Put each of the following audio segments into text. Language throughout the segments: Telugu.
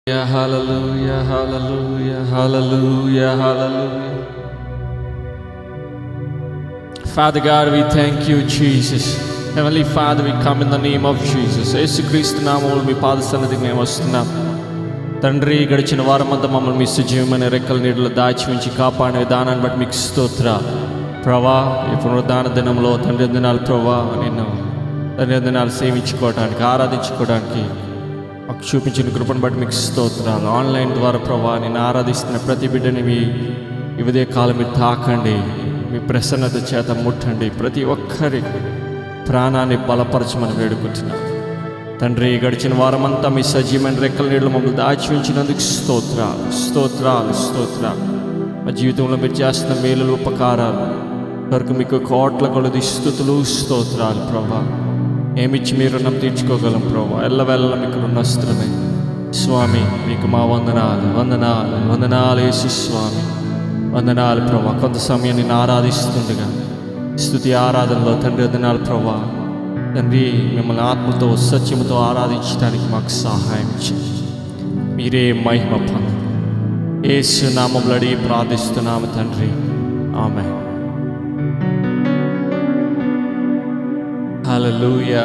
Hallelujah, hallelujah, hallelujah, hallelujah. Father God, we thank you, Jesus. Heavenly Father, we come in the name of Jesus. యేసుక్రీస్తు నామములో మీ పాద సన్నిధికి మేము వస్తున్నాం. తండ్రి, గడిచిన వారమంతా మమ్మల్ని మీ సజీవమైన రెక్కల నీడలో దాచి ఉంచి కాపాడిన విధానాన్ని బట్టి మీకు స్తోత్రాలు ప్రభా. ఈ పునరుద్ధాన దినంలో తండ్రి దినాలు ప్రభా, నిన్ను తండ్రి దినాలు సేవించుకోవడానికి, ఆరాధించుకోవడానికి మాకు చూపించిన కృపను బట్టి మీకు స్తోత్రాలు. ఆన్లైన్ ద్వారా ప్రభా నేను ఆరాధిస్తున్న ప్రతి బిడ్డని మీ ఇవదే కాలం మీరు తాకండి, మీ ప్రసన్నత చేత ముట్టండి, ప్రతి ఒక్కరి ప్రాణాన్ని బలపరచమని వేడుకుంటున్నాను తండ్రి. గడిచిన వారమంతా మీ సజీవమైన రెక్కల నీళ్ళు మమ్మల్ని దాచి ఉంచినందుకు స్తోత్రాలు, స్తోత్రాలు, స్తోత్రాలు. మా జీవితంలో మీరు చేస్తున్న మేలులు, ఉపకారాలు వరకు మీకు కోట్ల కొలది స్తుతులు, స్తోత్రాలు ప్రభా. ఏమిచ్చి మీరు రుణం తీర్చుకోగలం ప్రభా. ఎల్లవెల్ల మీకు రుణస్తులమే స్వామి. మీకు మా వందనాలు, వందనాలు, వందనాలు యేసు స్వామి, వందనాలు ప్రభా. కొంత సమయం నేను ఆరాధిస్తుండగా స్తుతి ఆరాధనలో తండ్రి వందనాలు ప్రభా. తండ్రి, మిమ్మల్ని ఆత్మతో సత్యముతో ఆరాధించడానికి మాకు సహాయం చేయండి. మీరే మహిమ పొందండి. యేసు నామములో అడిగి ప్రార్థిస్తున్నాము తండ్రి, ఆమేన్. హల్లెలూయా.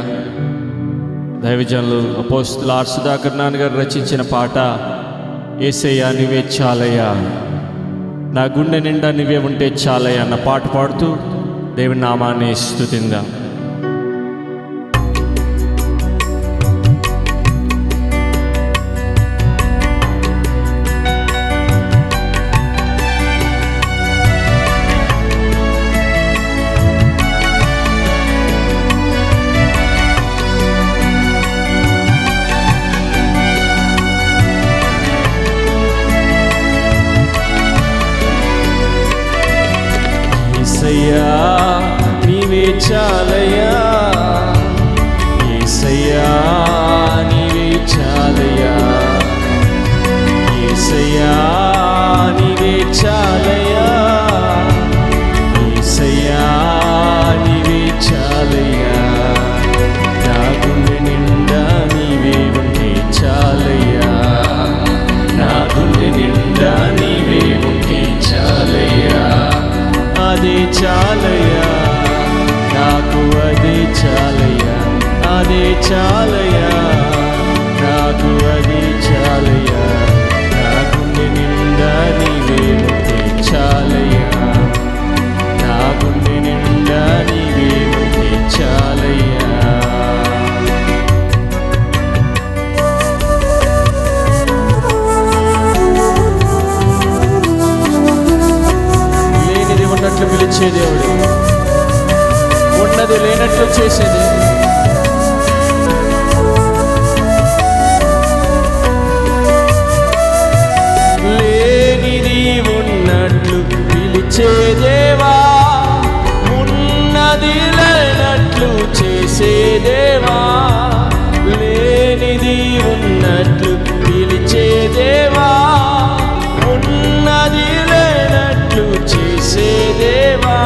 దైవజనులు అపోస్తలులు ఆర్. సుధాకర్ నాన్న గారు రచించిన పాట యేసయ్యా నీవే చాలయ్యా, నా గుండె నిండా నీవే ఉంటే చాలయ్యా అన్న పాట పాడుతూ దేవుని నామాన్ని స్తుతిందాం. యేసయ్యా నీవే చాలయ్యా, యేసయ్యా నీవే చాలయ్యా, యేసయ్యా నీవే చాలయ్యా, యేసయ్యా నీవే చాలయ్యా, నా గుండె నిండా నీవే ఉంటే చాలయ్యా, నా గుండె నిండా నీవే ఉంటే చాలయ్యా, అదే చాలయ్యా నాకు, అదే చాలయ్యా, అదే చాలయ్యా నాకు, అదే చాలయ్యా, నా గుండె నిండా నీవే ఉంటే చాలయ్యా, నా గుండె నిండా నీవే ఉంటే చాలయ్యా. ఉన్నట్లు పిలిచే దేవుడు, ఉన్నది లేనట్లు చేసేది. లేనిది ఉన్నట్లు పిలిచే దేవా, ఉన్నది లేనట్లు చేసే దేవా, లేనిది ఉన్నట్లు పిలిచే దేవా, ఉన్నది లేనట్లు చేసే దేవా,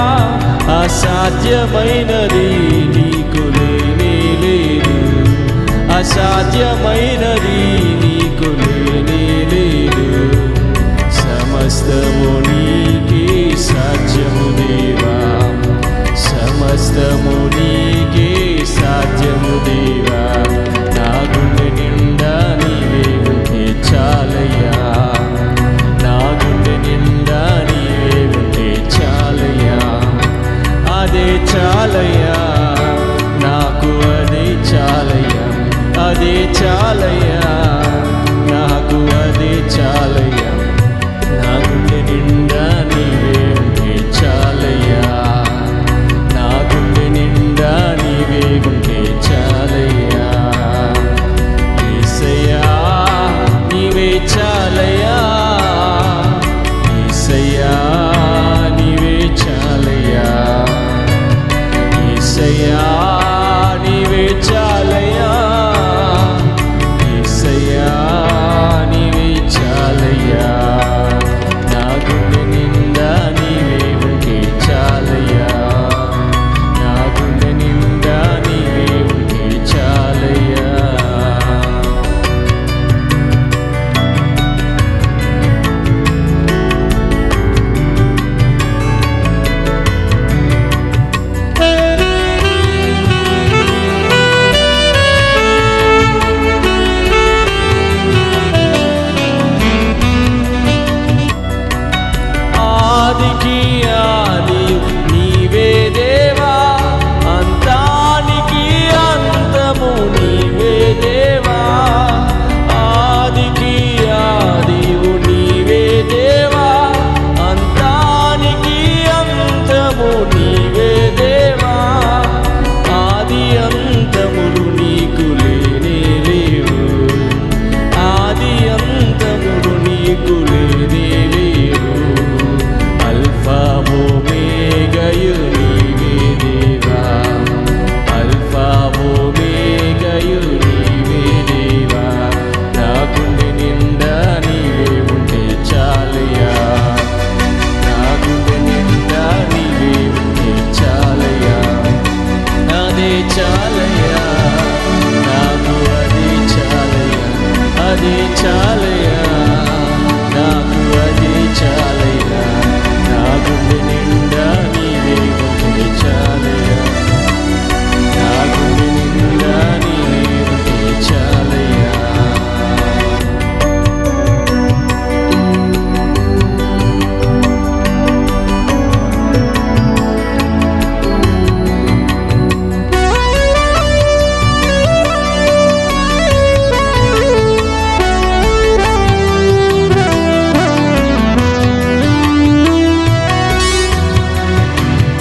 అసాధ్యమైనది నీకు లేనే లేదు, అసాధ్యమైనది నీకు లేనే లేదు, సమస్తము నీకే సాధ్యము దేవా, సమస్తము నీకే సాధ్యము దేవా, నా గుండె నిండా నీవే ఉంటే చాలయ్యా, నా గుండె నిండా నీవే ఉంటే చాలయ్యా, అదే చాలయ్యా నాకు, అదే చాలయ్యా, అదే చాలయ్యా చాలయ్యా, నాకు అది చాలయ్యా, నా గుండె నిండా నీవే ఉంటే చాలయ్యా, నా గుండె నిండా నీవే ఉంటే చాలయ్యా.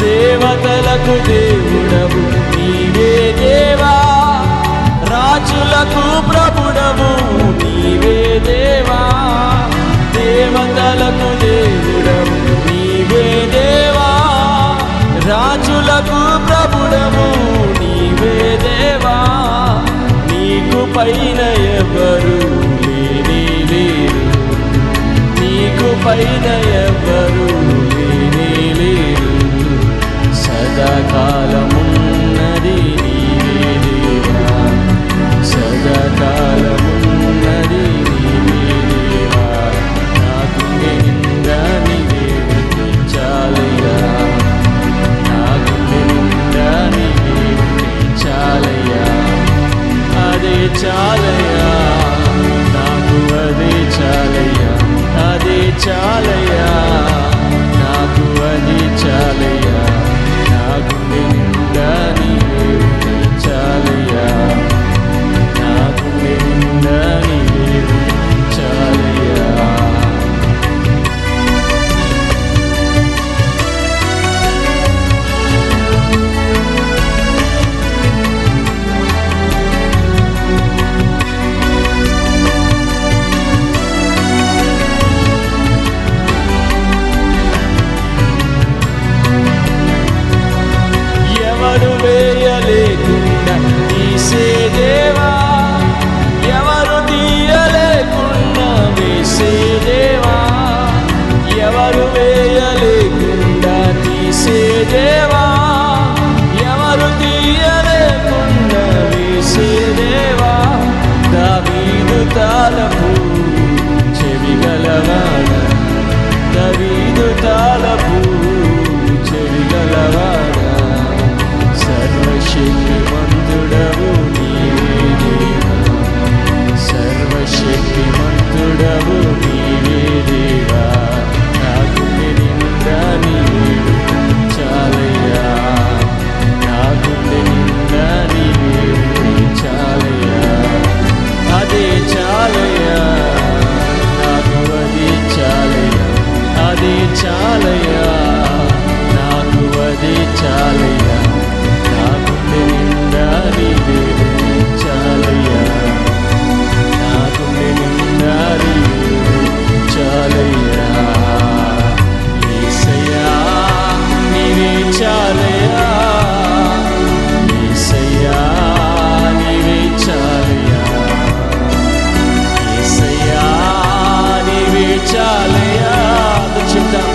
దేవతలకు దేవుడవు నీవే దేవా, రాజులకు ప్రభుడవు నీవే దేవా. దేవతలకు దేవుడవు నీవే దేవా, రాజులకు ప్రభుడవు నీవే దేవా. నీకు పైన ఎవరు లేనే లేరు, నీకు పైన ఎవరు లేనే లేరు. సదాకాలమున్నది నీవే దేవా, సదాకాలమున్నది నీవే దేవా. నా గుండె నిండా నీవే ఉంటే చాలయ్యా, నా గుండె నిండా నీవే ఉంటే చాలయ్యా. అదే చాలయ్యా, నాకు అదే చాలయ్యా, అదే చాలయ్యా, నాకు అది చాలయ్యా. నా గుండె నిండా నీవే ఉంటే చాలయ్యా, నా గుండె నిండా నీవే ఉంటే చాలయ్యా. ఎవరు వేయలేకుండా తీసే దేవా, ఎవరు తీయలేకుండా వేసే దేవా. ఎవరు వేయలేకుండా తీసే దేవా, ఎవరు తీయలేకుండా వేసే దేవా. దావీదు తాళపు చెవిగలవాడ, దావీదు తాళపు చెవిగలవాడ. సర్వశక్తిమంతుడవు నీవే దేవా, సర్వశక్తిమంతుడవు నీవే దేవా. నా గుండె నిండా నీవే ఉంటే చాలయ్యా, నా గుండె నిండా నీవే ఉంటే చాలయ్యా. అదే చాలయ్యా, నాకు అది చాలయ్యా, అదే చాలయ్యా, నాకు అది చాలయ్యా. నా గుండె నిండా నీవే ఉంటే చాలయ్యా, నా గుండె నిండా నీవే ఉంటే చాలయ్యా. యేసయ్యా నీవే చాలయ్యా, యేసయ్యా నీవే చాలయ్యా, యేసయ్యా నీవే చాలయ్యా. చెప్తాం,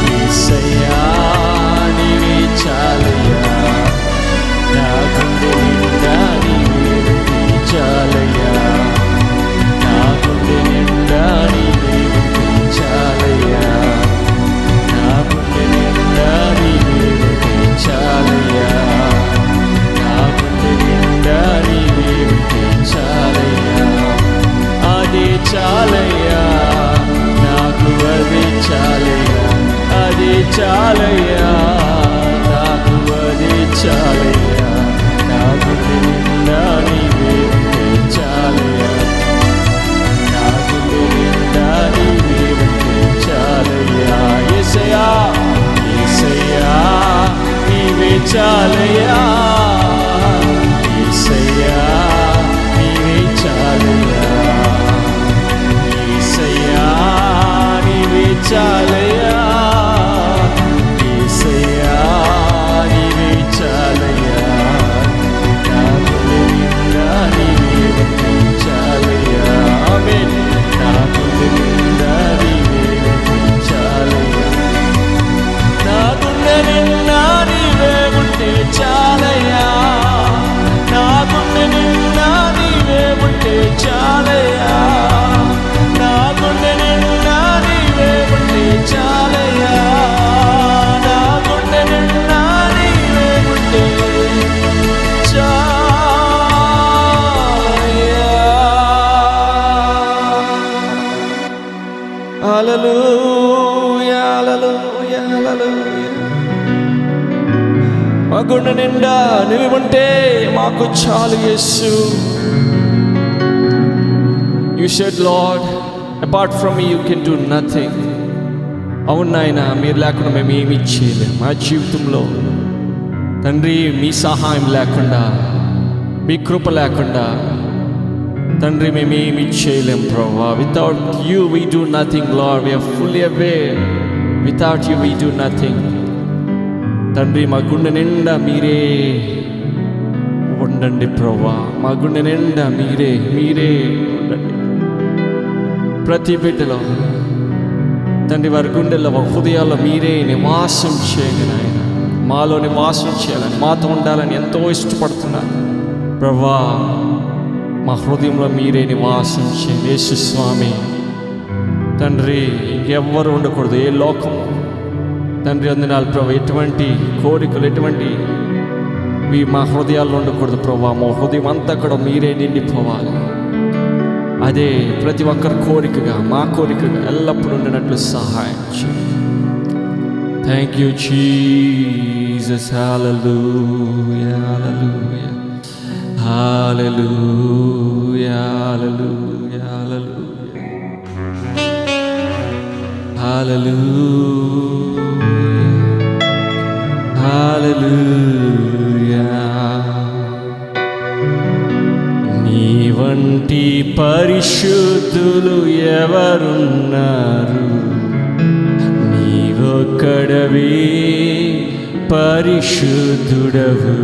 యేసయ్యా నీవే చాలయ్యా, నా గుండె నిండా నీవే ఉంటే చాలయ్యా, నా గుండె నిండా నీవే ఉంటే చాలయ్యా, నా గుండె నిండా నీవే ఉంటే చాలయ్యా, నా గుండె నిండా నీవే ఉంటే చాలయ్యా. అదే చాలయ్యా, నాకు అదే చాలయ్యా, అదే చాలయ్యా, నాకు అదే చాలయ్యా. నా గుండె నిండా నీవే ఉంటే చాలయ్యా, నా గుండె నిండా నీవే ఉంటే చాలయ్యా. యేసయ్యా, యేసయ్యా నీవే చాలయ్యా, యేసయ్యా నీవే చాలయ్యా, యేసయ్యా నీవే చాలయ్యా, యేసయ్యా హల్లెలూయా హల్లెలూయా హల్లెలూయా. మా గుండె నిండా నీవుంటే మాకు చాలు యేసు. You said, Lord, apart from me you can do nothing. అవును నాయన, మీరు లేకుండా మేము ఏమి చేయలేము. మా జీవితంలో తండ్రి మీ సహాయం లేకుండా, మీ కృప లేకుండా తండ్రి మేమేమి చేయలేం ప్రభువా. Without you we do nothing Lord. We are fully aware without you we do nothing. తండ్రి మా గుండె నిండా మీరే ఉండండి ప్రభువా. మా గుండె నిండా మీరే ఉండండి. ప్రతి బిడ్డలో తండ్రి వారి గుండెల్లో వారి హృదయాల్లో మీరే నివాసం చేయండి నాయన. మాలో నివాసం చేయాలని, మాతో ఉండాలని ఎంతో ఇష్టపడుతున్నాను ప్రభువా. మా హృదయంలో మీరే నివాసం చేయండి యేసు స్వామి. తండ్రి ఇంకెవ్వరు ఉండకూడదు ఏ లోకం తండ్రి. వందనాలు ప్రభు. ఎటువంటి కోరికలు ఎటువంటి మా హృదయాల్లో ఉండకూడదు ప్రభా. మా హృదయం అంతా కూడా మీరే నిండిపోవాలి. అదే ప్రతి ఒక్కరి కోరికగా, మా కోరికగా ఎల్లప్పుడూ ఉండినట్లు సహాయం చేయండి. Thank you Jesus. Hallelujah hallelujah hallelujah hallelujah hallelujah hallelujah. నీ వంటి పరిశుద్ధులు ఎవరున్నారు? నీవొక్కడవే పరిశుద్ధుడవు.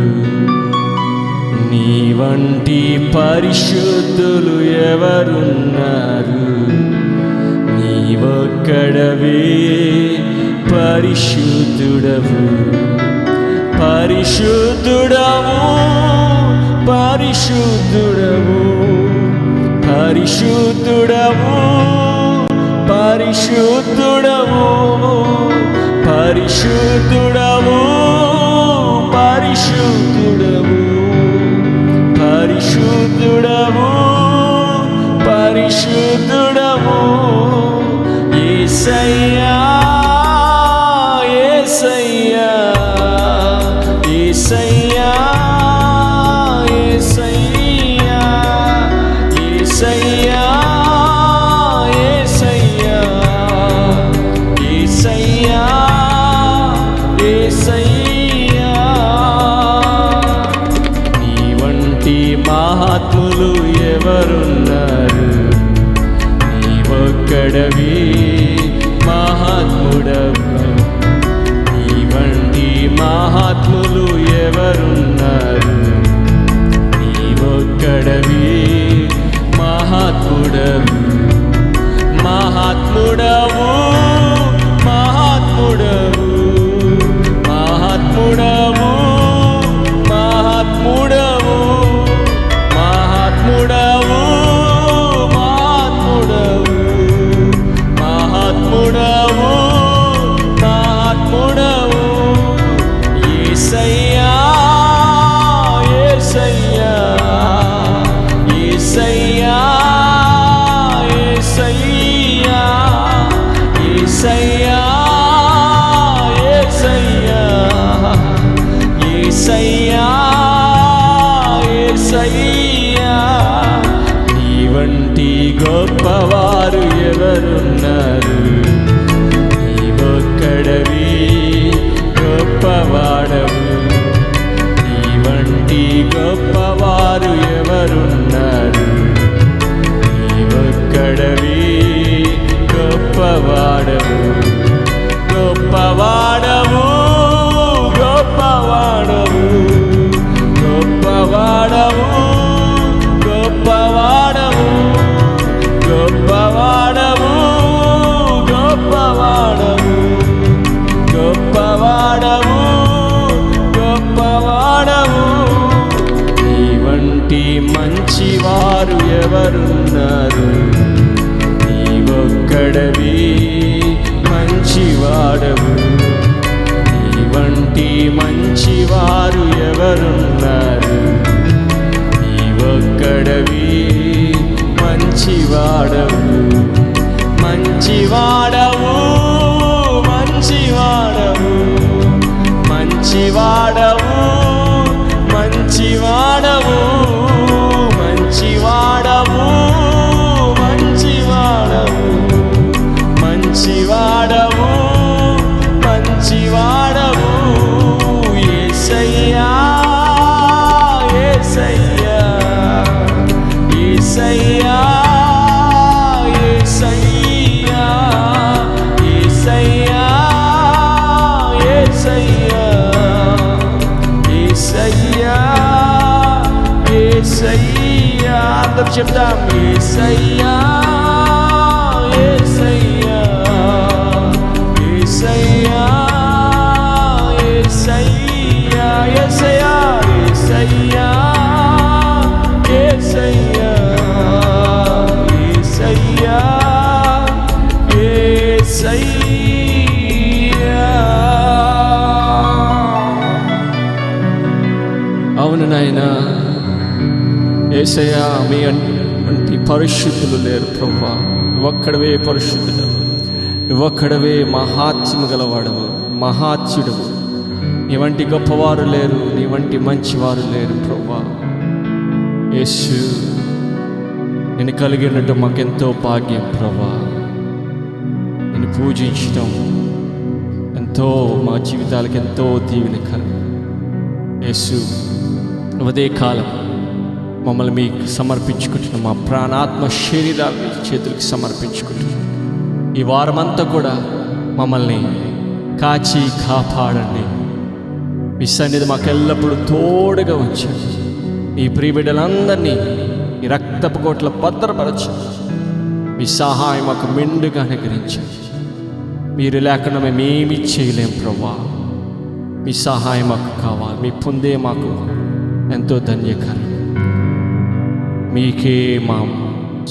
నీ వంటి పరిశుద్ధులు ఎవరున్నారు? నీవొక్కడవే పరిశుద్ధుడవు. పరిశుద్ధుడవు పరిశుద్ధుడవు పరిశుద్ధుడవు పరిశుద్ధుడవు పరిశుద్ధుడవు పరిశుద్ధుడవు పరిశుద్ధుడవు పరిశుద్ధుడవు. యేసయ్యా యేసయ్యా యేసయ్యా యేసయ్యా యేసయ్యా యేసయ్యా యేసయ్యా యేసయ్యా. నీ వంటి మహాత్ములు ఎవరున్నారు? నీవొక్కడవే మహాత్ముడవు. నీ వంటి మహాత్ములు ఎవరున్నారు? నీవొక్కడవే మహాత్ముడవు. మహాత్ముడవు మహాత్ముడవు మహాత్ముడవు మహాత్ముడవు మహాత్ముడవు మహాత్ముడవు మహాత్ముడవు మహాత్ముడవు. యేసయ్యా యేసయ్యా యేసయ్యా యేసయ్యా యేసయ్యా యేసయ్యా యేసయ్యా యేసయ్యా. నీ వంటి గొప్పవారు ఎవరున్నారు? నీవొక్కడవే గొప్పవాడవు. నీ వంటి గొప్పవారు ఎవరున్నారు? నీవొక్కడవే గొప్పవాడవు. గొప్పవాడవు గొప్పవాడవు గొప్పవాడవు గొప్పవాడవు గొప్పవాడవు గొప్పవాడవు గొప్పవాడవు గొప్పవాడవు. నీ వంటి మంచివారు ఎవరున్నారు? నీవొక్కడవే మంచివాడవు. నీ వంటి మంచివారు ఎవరున్నారు? నీవొక్కడవే మంచివాడవు. మంచివాడవు చెప్దాం. యేసయ్యా యేసయ్యా యేసయ్యా యేసయ్యా యేసయ్యా యేసయ్యా యేసయ్యా యేసయ్యా యేసయ్యా. అవును నాయనా, యేసయ్యా మీ వంటి పరిశుద్ధులు లేరు ప్రభువా. ఒక్కడవే పరిశుద్ధుడు, ఒక్కడవే మహాత్మ్యము గలవాడవు, మహాత్యుడవు. నీ వంటి గొప్పవారు లేరు, నీ వంటి మంచివారు లేరు ప్రభువా. యేసు నేను కలిగినట్టు మాకెంతో భాగ్యం ప్రభువా. నేను పూజించడం ఎంతో మా జీవితాలకు ఎంతో దీవెనకరం. యేసు ఉదయ కాలం మమ్మల్ని మీకు సమర్పించుకుంటున్నాం. మా ప్రాణాత్మ శరీరాలు మీ చేతులకి సమర్పించుకుంటున్నాం. ఈ వారమంతా కూడా మమ్మల్ని కాచి కాపాడండి. మీ సన్నిధి మాకు ఎల్లప్పుడూ తోడుగా ఉంచండి. మీ ప్రియ బిడ్డలందరినీ ఈ రక్తపు కోట్ల భద్రపరచండి. మీ సహాయం మాకు మెండుగా అనుగ్రహించండి. మీరు లేకుండా మేమేమీ చేయలేం ప్రభువా. మీ సహాయం మాకు కావాలి. మీ పొందే మాకు ఎంతో ధన్యకరం. మీకే మా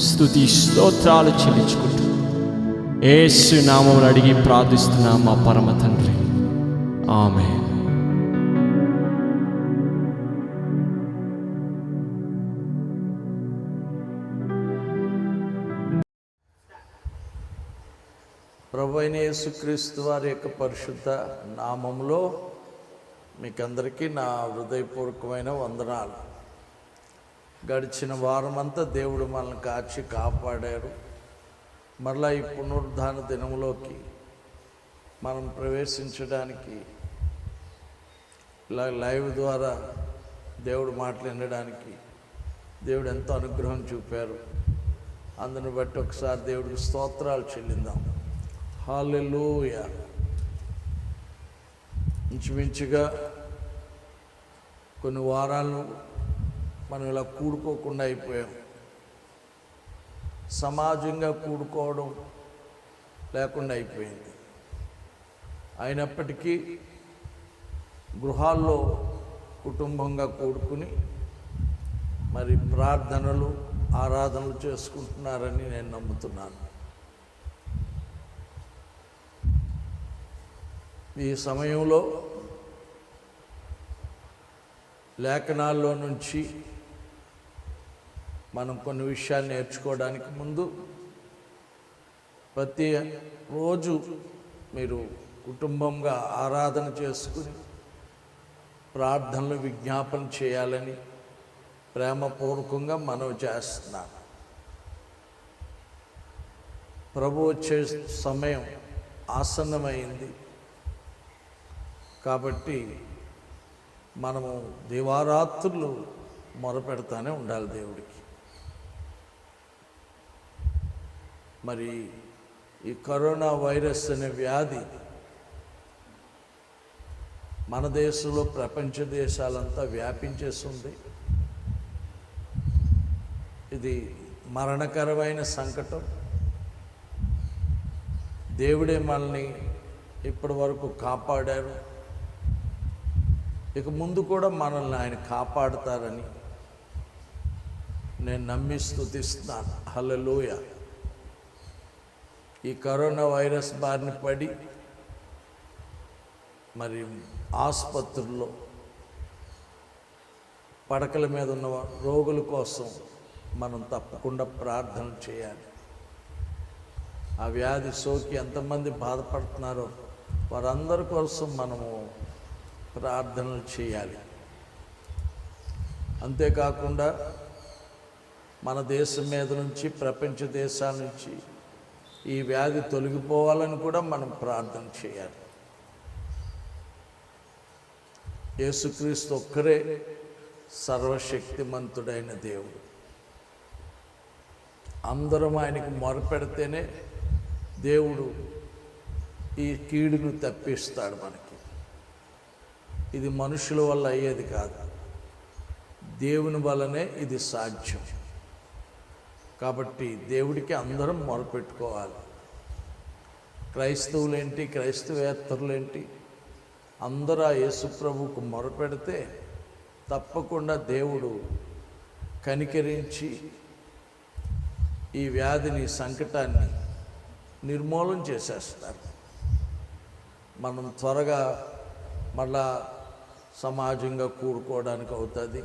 స్తుతి స్తోత్రాలు చెల్లించుకుంటూ యేసు నామములో అడిగి ప్రార్థిస్తున్నాం మా పరమ తండ్రి, ఆమేన్. ప్రభువైన యేసుక్రీస్తు వారి యొక్క పరిశుద్ధ నామములో మీకందరికీ నా హృదయపూర్వకమైన వందనాలు. గడిచిన వారమంతా దేవుడు మనల్ని కాచి కాపాడారు. మరలా ఈ పునరుద్ధాన దినములోకి మనం ప్రవేశించడానికి, లైవ్ ద్వారా దేవుడు మాటలు వినడానికి దేవుడు ఎంతో అనుగ్రహం చూపారు. అందుని బట్టి ఒకసారి దేవుడికి స్తోత్రాలు చెల్లిద్దాం. హల్లెలూయా. ఇంచుమించుగా కొన్ని వారాలు మనం ఇలా కూడుకోకుండా అయిపోయాం. సమాజంగా కూడుకోవడం లేకుండా అయిపోయింది. అయినప్పటికీ గృహాల్లో కుటుంబంగా కూడుకుని మరి ప్రార్థనలు ఆరాధనలు చేసుకుంటున్నారని నేను నమ్ముతున్నాను. ఈ సమయంలో లేఖనాల్లో నుంచి మనం కొన్ని విషయాలు నేర్చుకోవడానికి ముందు ప్రతి రోజు మీరు కుటుంబంగా ఆరాధన చేసుకుని ప్రార్థనలు విజ్ఞాపన చేయాలని ప్రేమపూర్వకంగా మనవి చేస్తున్నాను. ప్రభు వచ్చే సమయం ఆసన్నమైంది కాబట్టి మనము దివారాత్రులు మొరపెడతానే ఉండాలి దేవుడికి. మరి ఈ కరోనా వైరస్ అనే వ్యాధి మన దేశంలో ప్రపంచ దేశాలంతా వ్యాపించేస్తుంది. ఇది మరణకరమైన సంకటం. దేవుడే మనల్ని ఇప్పటి వరకు కాపాడారు. ఇక ముందు కూడా మనల్ని ఆయన కాపాడుతారని నేను నమ్మి స్తుతిస్తున్నాను. హల్లెలూయా. ఈ కరోనా వైరస్ బారిన పడి మరి ఆసుపత్రుల్లో పడకల మీద ఉన్న రోగుల కోసం మనం తప్పకుండా ప్రార్థన చేయాలి. ఆ వ్యాధి సోకి ఎంతమంది బాధపడుతున్నారో వారందరి కోసం మనము ప్రార్థనలు చేయాలి. అంతేకాకుండా మన దేశం మీద నుంచి, ప్రపంచ దేశాల నుంచి ఈ వ్యాధి తొలగిపోవాలని కూడా మనం ప్రార్థన చేయాలి. యేసుక్రీస్తు ఒక్కరే సర్వశక్తిమంతుడైన దేవుడు. అందరం ఆయనకు మొరపెడితేనే దేవుడు ఈ కీడును తప్పిస్తాడు మనకి. ఇది మనుషుల వల్ల అయ్యేది కాదు, దేవుని వల్లనే ఇది సాధ్యం. కాబట్టి దేవుడికి అందరం మొరపెట్టుకోవాలి. క్రైస్తవులేంటి, క్రైస్తవేత్తరులేంటి, అందరూ ఆ యేసు ప్రభువుకు మొరపెడితే తప్పకుండా దేవుడు కనికరించి ఈ వ్యాధిని, సంకటాన్ని నిర్మూలన చేసేస్తారు. మనం త్వరగా మళ్ళా సమాజంగా కూడుకోవడానికి అవుతుంది.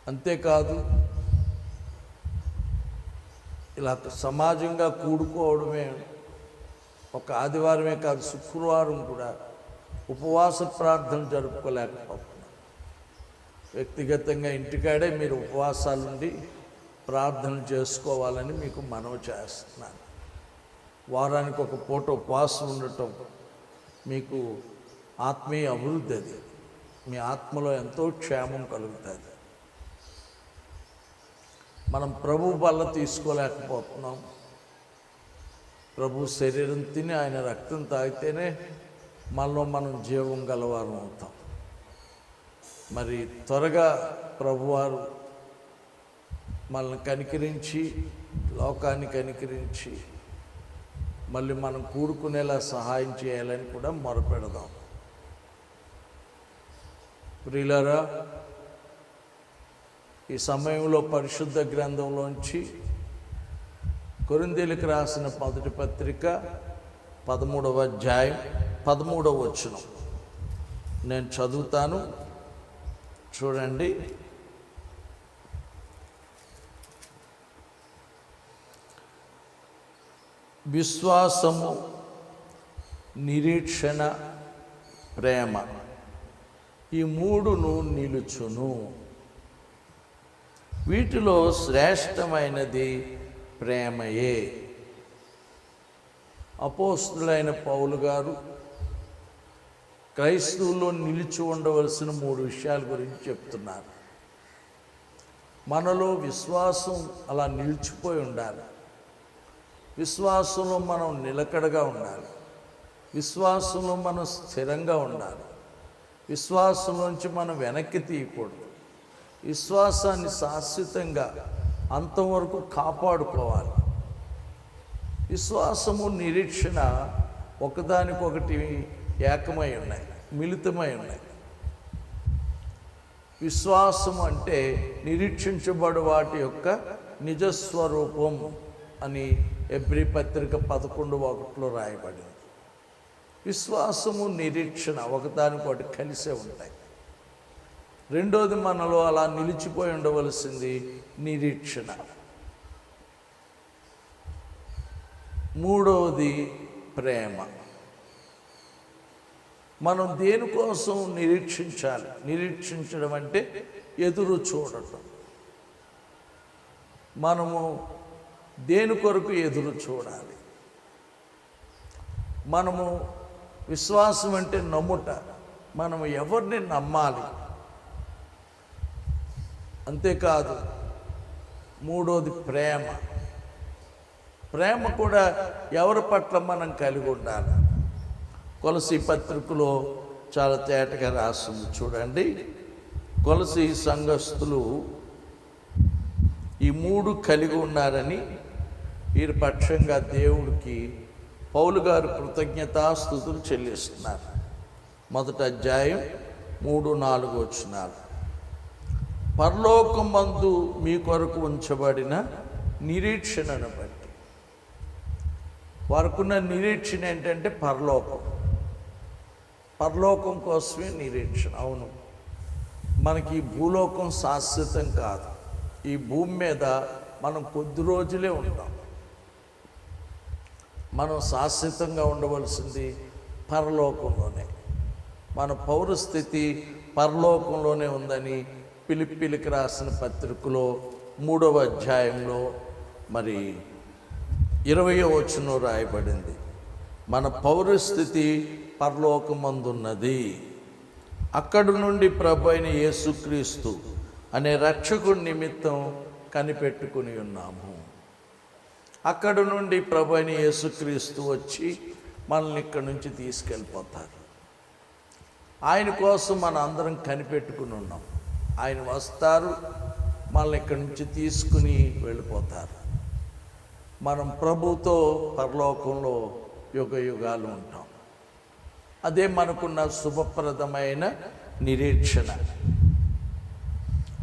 అంతేకాదు, ఇలా సమాజంగా కూడుకోవడమే ఒక ఆదివారమే కాదు, శుక్రవారం కూడా ఉపవాస ప్రార్థన జరుపుకోలేకపోతున్నాం. వ్యక్తిగతంగా ఇంటికాడే మీరు ఉపవాసాలుండి ప్రార్థన చేసుకోవాలని మీకు మనవి చేస్తున్నాను. వారానికి ఒక పూట ఉపవాసం ఉండటం మీకు ఆత్మీయ అభివృద్ధి, అది మీ ఆత్మలో ఎంతో క్షేమం కలుగుతుంది. మనం ప్రభు వల్ల తీసుకోలేకపోతున్నాం. ప్రభు శరీరం తిని ఆయన రక్తం తాగితేనే మనలో మనం జీవం గలవారం అవుతాం. మరి త్వరగా ప్రభువారు మనల్ని కనికరించి, లోకాన్ని కనికరించి మళ్ళీ మనం కూడుకునేలా సహాయం చేయాలని కూడా మొరపెడదాం. ప్రియులారా, ఈ సమయంలో పరిశుద్ధ గ్రంథంలోంచి కొరింథీయులకు రాసిన మొదటి పత్రిక 13వ అధ్యాయం 13వ వచనం నేను చదువుతాను, చూడండి. విశ్వాసము, నిరీక్షణ, ప్రేమ, ఈ మూడును నిలుచును. వీటిలో శ్రేష్టమైనది ప్రేమయే. అపోస్తలుడైన పౌలు గారు క్రైస్తవుల్లో నిలిచి ఉండవలసిన 3 విషయాల గురించి చెప్తున్నారు. మనలో విశ్వాసం అలా నిలిచిపోయి ఉండాలి. విశ్వాసంలో మనం నిలకడగా ఉండాలి. విశ్వాసంలో మనం స్థిరంగా ఉండాలి. విశ్వాసంలోంచి మనం వెనక్కి తీయకూడదు. విశ్వాసాన్ని శాశ్వతంగా అంతవరకు కాపాడుకోవాలి. విశ్వాసము, నిరీక్షణ ఒకదానికొకటి ఏకమై ఉన్నాయి, మిళితమై ఉన్నాయి. విశ్వాసం అంటే నిరీక్షించబడు వాటి యొక్క నిజస్వరూపం అని ఎబ్రీ పత్రిక 11:1 రాయబడింది. విశ్వాసము, నిరీక్షణ ఒకదానికొకటి కలిసే ఉంటాయి. రెండోది మనలో అలా నిలిచిపోయి ఉండవలసింది నిరీక్షణ. మూడవది ప్రేమ. మనం దేనికోసం నిరీక్షించాలి? నిరీక్షించడం అంటే ఎదురు చూడటం. మనము దేని కొరకు ఎదురు చూడాలి? మనము విశ్వాసం అంటే నమ్ముట. మనము ఎవరిని నమ్మాలి? అంతేకాదు, మూడోది ప్రేమ. ప్రేమ కూడా ఎవరి పట్ల మనం కలిగి ఉండాలి. కొలసీ పత్రికలో చాలా తేటగా రాస్తుంది, చూడండి. కొలసీ సంఘస్థులు ఈ 3 కలిగి ఉన్నారని వీరి పక్షంగా దేవుడికి పౌలు గారు కృతజ్ఞతాస్తుతులు చెల్లిస్తున్నారు. 1వ అధ్యాయం 3-4 వచనాలు. పరలోకమందు మీ కొరకు ఉంచబడిన నిరీక్షణను బట్టి. వారికున్న నిరీక్షణ ఏంటంటే పరలోకం. పరలోకం కోసమే నిరీక్షణ. అవును, మనకి ఈ భూలోకం శాశ్వతం కాదు. ఈ భూమి మీద మనం కొద్ది రోజులే ఉంటాం. మనం శాశ్వతంగా ఉండవలసింది పరలోకంలోనే. మన పౌరస్థితి పరలోకంలోనే ఉందని ఫిలిప్పీలకు రాసిన పత్రికలో 3వ అధ్యాయంలో మరి 20వ వచనం రాయబడింది. మన పౌరస్థితి పరలోకమందున్నది. అక్కడి నుండి ప్రభు అయిన యేసుక్రీస్తు అనే రక్షకుడి నిమిత్తం కనిపెట్టుకుని ఉన్నాము. అక్కడి నుండి ప్రభు అయిన యేసుక్రీస్తు వచ్చి మనల్ని ఇక్కడి నుంచి తీసుకెళ్ళిపోతారు. ఆయన కోసం మన అందరం కనిపెట్టుకుని ఉన్నాం. ఆయన వస్తారు, మనల్ని ఇక్కడి నుంచి తీసుకుని వెళ్ళిపోతారు. మనం ప్రభుతో పరలోకంలో యుగ యుగాలు ఉంటాం. అదే మనకున్న శుభప్రదమైన నిరీక్షణ.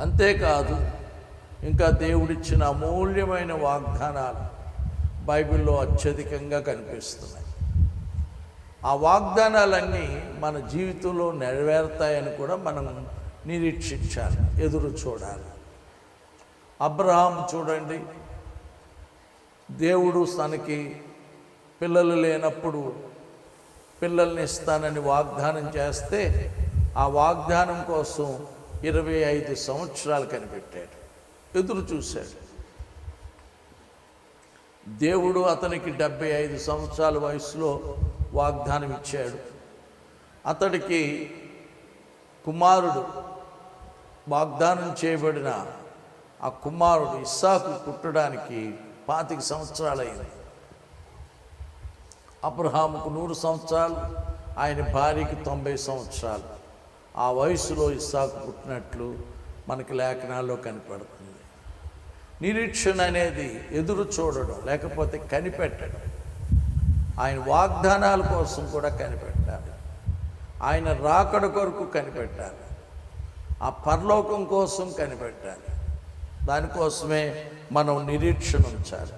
అంతేకాదు, ఇంకా దేవుడిచ్చిన అమూల్యమైన వాగ్దానాలు బైబిల్లో అత్యధికంగా కనిపిస్తున్నాయి. ఆ వాగ్దానాలన్నీ మన జీవితంలో నెరవేరుతాయని కూడా మనం నిరీక్షించాలి, ఎదురు చూడాలి. అబ్రహాం చూడండి, దేవుడు తనకి పిల్లలు లేనప్పుడు పిల్లల్ని ఇస్తానని వాగ్దానం చేస్తే ఆ వాగ్దానం కోసం 25 సంవత్సరాలు కనిపెట్టాడు, ఎదురు చూశాడు. దేవుడు అతనికి 75 సంవత్సరాల వయసులో వాగ్దానం ఇచ్చాడు. అతడికి కుమారుడు, వాగ్దానం చేయబడిన ఆ కుమారుడు ఇస్సాకు పుట్టడానికి 25 సంవత్సరాలు అయింది. అబ్రహాముకు 100 సంవత్సరాలు, ఆయన భార్యకి 90 సంవత్సరాలు. ఆ వయసులో ఇస్సాకు పుట్టినట్లు మనకి లేఖనాల్లో కనపడుతుంది. నిరీక్షణ అనేది ఎదురు చూడడం, లేకపోతే కనిపెట్టడం. ఆయన వాగ్దానాల కోసం కూడా కనిపెట్టాలి, ఆయన రాకడ కొరకు కనిపెట్టాలి, ఆ పరలోకం కోసం కనిపెట్టాలి. దానికోసమే మనం నిరీక్షణ ఉంచాలి.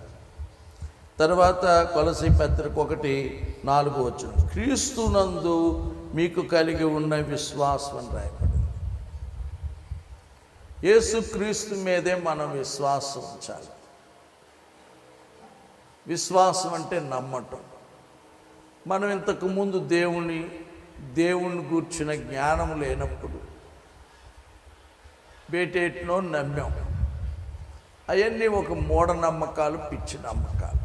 తర్వాత కొలసీ పత్రిక 1:4 క్రీస్తునందు మీకు కలిగి ఉన్న విశ్వాసం అని రాయబడింది. యేసుక్రీస్తు మీదే మనం విశ్వాసం ఉంచాలి. విశ్వాసం అంటే నమ్మటం. మనం ఇంతకుముందు దేవుణ్ణి గూర్చిన జ్ఞానం లేనప్పుడు బేటేట్నో నమ్మాం. అవన్నీ ఒక మూఢనమ్మకాలు, పిచ్చి నమ్మకాలు.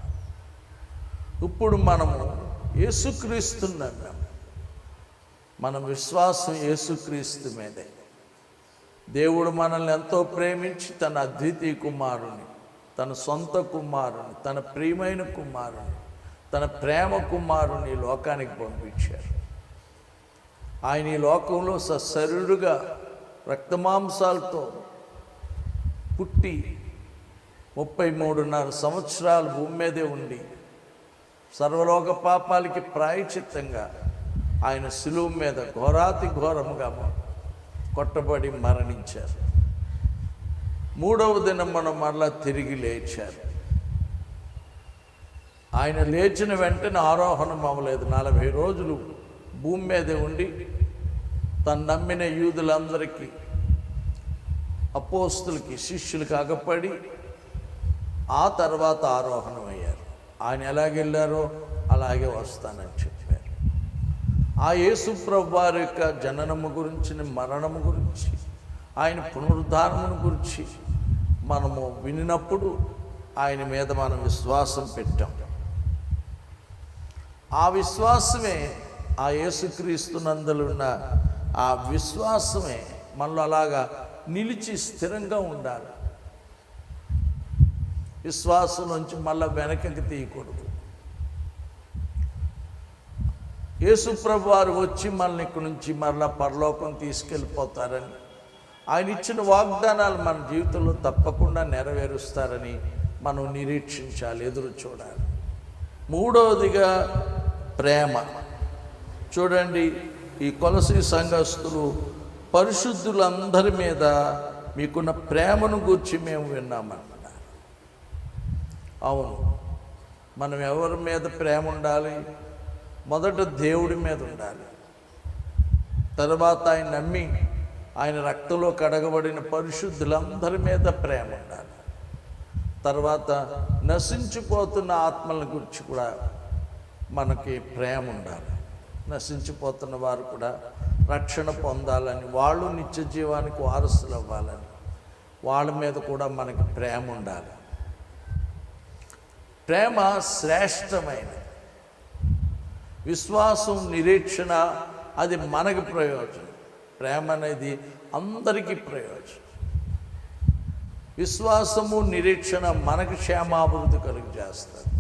ఇప్పుడు మనము యేసుక్రీస్తుని నమ్మాం. మన విశ్వాసం యేసుక్రీస్తు మీదే. దేవుడు మనల్ని ఎంతో ప్రేమించి తన అద్వితీయ కుమారుని, తన సొంత కుమారుని, తన ప్రియమైన కుమారుని, తన ప్రేమ కుమారుని లోకానికి పంపించారు. ఆయన ఈ లోకంలో సశరీరుగా రక్తమాంసాలతో పుట్టి 33.5 సంవత్సరాలు భూమి మీదే ఉండి సర్వలోక పాపాలకి ప్రాయశ్చిత్తంగా ఆయన శిలువ మీద ఘోరాతి ఘోరముగా కొట్టబడి మరణించారు. 3వ దినం మనం మరలా తిరిగి లేచారు. ఆయన లేచిన వెంటనే ఆరోహణం అవ్వలేదు. 40 రోజులు భూమి మీదే ఉండి తను నమ్మిన యూదులందరికీ, అపోస్తులకి, శిష్యులకి అగపడి ఆ తర్వాత ఆరోహణం అయ్యారు. ఆయన ఎలాగెళ్ళారో అలాగే వస్తానని చెప్పారు. ఆ యేసు ప్రభు వారి యొక్క జననము గురించి, మరణము గురించి, ఆయన పునరుద్ధానమును గురించి మనము వినినప్పుడు ఆయన మీద మనం విశ్వాసం పెట్టాం. ఆ విశ్వాసమే, ఆ యేసుక్రీస్తునందులున్న ఆ విశ్వాసమే మనలో అలాగా నిలిచి స్థిరంగా ఉండాలి. విశ్వాసం నుంచి మళ్ళీ వెనకకి తీయకూడదు. యేసు ప్రభు వారు వచ్చి మనల్ని ఇక్కడి నుంచి మరలా పరలోకం తీసుకెళ్ళిపోతారని, ఆయన ఇచ్చిన వాగ్దానాలు మన జీవితంలో తప్పకుండా నెరవేరుస్తారని మనం నిరీక్షించాలి, ఎదురు చూడాలి. 3వదిగా ప్రేమ. చూడండి, ఈ కొలసీ సంఘస్థులు పరిశుద్ధులందరి మీద మీకున్న ప్రేమను గూర్చి మేము విన్నామన్నారు. అవును, మనం ఎవరి మీద ప్రేమ ఉండాలి? మొదట దేవుడి మీద ఉండాలి. తర్వాత ఆయన నమ్మి ఆయన రక్తంలో కడగబడిన పరిశుద్ధులందరి మీద ప్రేమ ఉండాలి. తర్వాత నశించిపోతున్న ఆత్మల గురించి కూడా మనకి ప్రేమ ఉండాలి. నశించిపోతున్న వారు కూడా రక్షణ పొందాలని, వాళ్ళు నిత్య జీవానికి వారసులు అవ్వాలని, వాళ్ళ మీద కూడా మనకి ప్రేమ ఉండాలి. ప్రేమ శ్రేష్టమైనది. విశ్వాసం, నిరీక్షణ అది మనకి ప్రయోజనం. ప్రేమ అనేది అందరికీ ప్రయోజనం. విశ్వాసము, నిరీక్షణ మనకి క్షేమాభివృద్ధి కలుగు చేస్తుంది.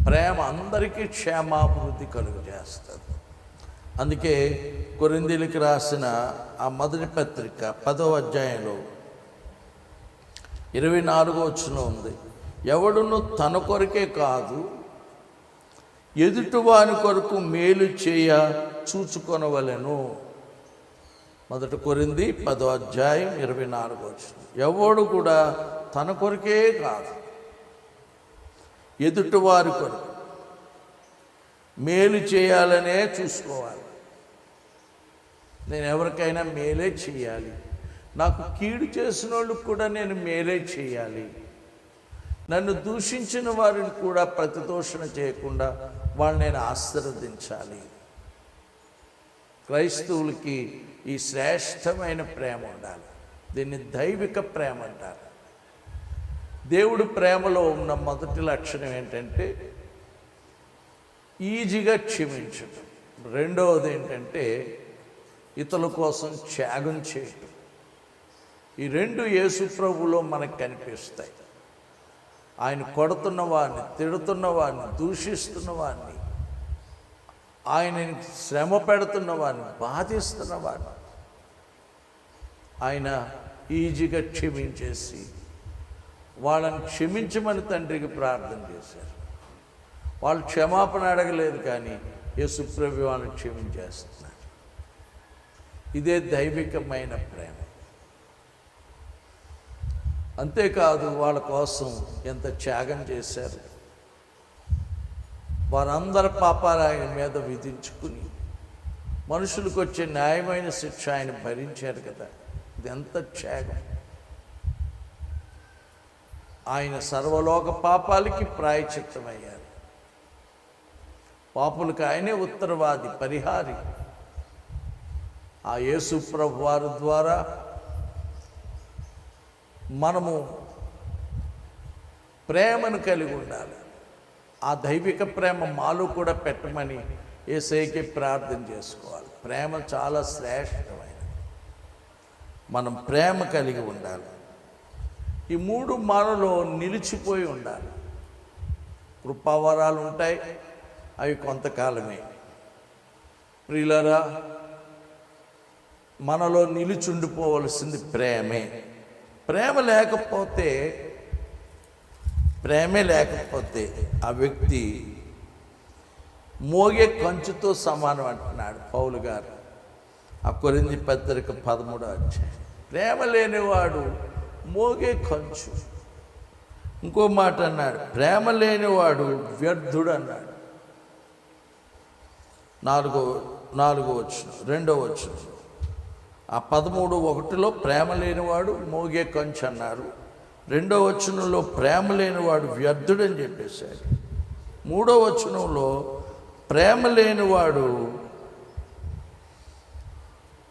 ప్రేమ అందరికీ క్షేమాభివృద్ధి కలుగు చేస్తుంది. అందుకే కొరింథీయులకు రాసిన ఆ మొదటి పత్రిక 10వ అధ్యాయంలో 24 ఉంది, ఎవడును తన కొరకే కాదు ఎదుటివాని కొరకు మేలు చేయ చూచుకొనవలెను. 1 కొరింథీ 10:24. ఎవడు కూడా తన కొరకే కాదు, ఎదుటివారి కొరకు మేలు చేయాలనే చూసుకోవాలి. నేను ఎవరికైనా మేలే చేయాలి, నాకు కీడు చేసిన వాళ్ళకు కూడా నేను మేలే చేయాలి, నన్ను దూషించిన వారిని కూడా ప్రతిదోషణ చేయకుండా వాళ్ళని నేను ఆశీర్వదించాలి. క్రైస్తవులకి ఈ శ్రేష్టమైన ప్రేమ ఉండాలి. దీన్ని దైవిక ప్రేమ అంటారు. దేవుడు ప్రేమలో ఉన్న మొదటి లక్షణం ఏంటంటే ఈజీగా క్షమించడం. రెండవది ఏంటంటే ఇతరుల కోసం త్యాగం చేయటం. ఈ రెండు యేసు ప్రభువులో మనకు కనిపిస్తాయి. ఆయన కొడుతున్న వాడిని, తిడుతున్న వాడిని, దూషిస్తున్న వాడిని, ఆయనని శ్రమ పెడుతున్న వాడిని, బాధిస్తున్న వాడిని ఆయన ఈజీగా క్షమించేసి వాళ్ళని క్షమించమని తండ్రికి ప్రార్థన చేశారు. వాళ్ళు క్షమాపణ అడగలేదు, కానీ యేసుప్రభు వాళ్ళని క్షమించేస్తున్నారు. ఇదే దైవికమైన ప్రేమ. అంతేకాదు, వాళ్ళ కోసం ఎంత త్యాగం చేశారు. వారందరి పాపాలు ఆయన మీద విధించుకుని మనుషులకు వచ్చే న్యాయమైన శిక్ష ఆయన భరించారు కదా. ఇది ఎంత త్యాగం. ఆయన సర్వలోక పాపాలకి ప్రాయశ్చిత్తమయ్యారు. పాపులకు ఆయనే ఉత్తరవాది, పరిహారి. ఆ యేసు ప్రభు వారి ద్వారా మనము ప్రేమను కలిగి ఉండాలి. ఆ దైవిక ప్రేమ మాలో కూడా పెట్టమని యేసయ్యకి ప్రార్థన చేసుకోవాలి. ప్రేమ చాలా శ్రేష్టమైనది. మనం ప్రేమ కలిగి ఉండాలి. ఈ మూడు మనలో నిలిచిపోయి ఉండాలి. కృపావరాలు ఉంటాయి, అవి కొంతకాలమే. ప్రియులారా, మనలో నిలిచుండిపోవలసింది ప్రేమే. ప్రేమే లేకపోతే ఆ వ్యక్తి మోగే కంచుతో సమానం అంటున్నాడు పౌలు గారు. ఆ కొరింథీ పత్రిక 13. ప్రేమ లేనివాడు మోగే కంచు. ఇంకో మాట అన్నాడు, ప్రేమ లేనివాడు వ్యర్థుడు అన్నాడు. 4వ వచనం, 2వ వచనం. ఆ 13:1 ప్రేమ లేనివాడు మోగే కంచు అన్నారు. 2వ వచనంలో ప్రేమ లేనివాడు వ్యర్థుడని చెప్పేశాడు. 3వ వచనంలో ప్రేమ లేనివాడు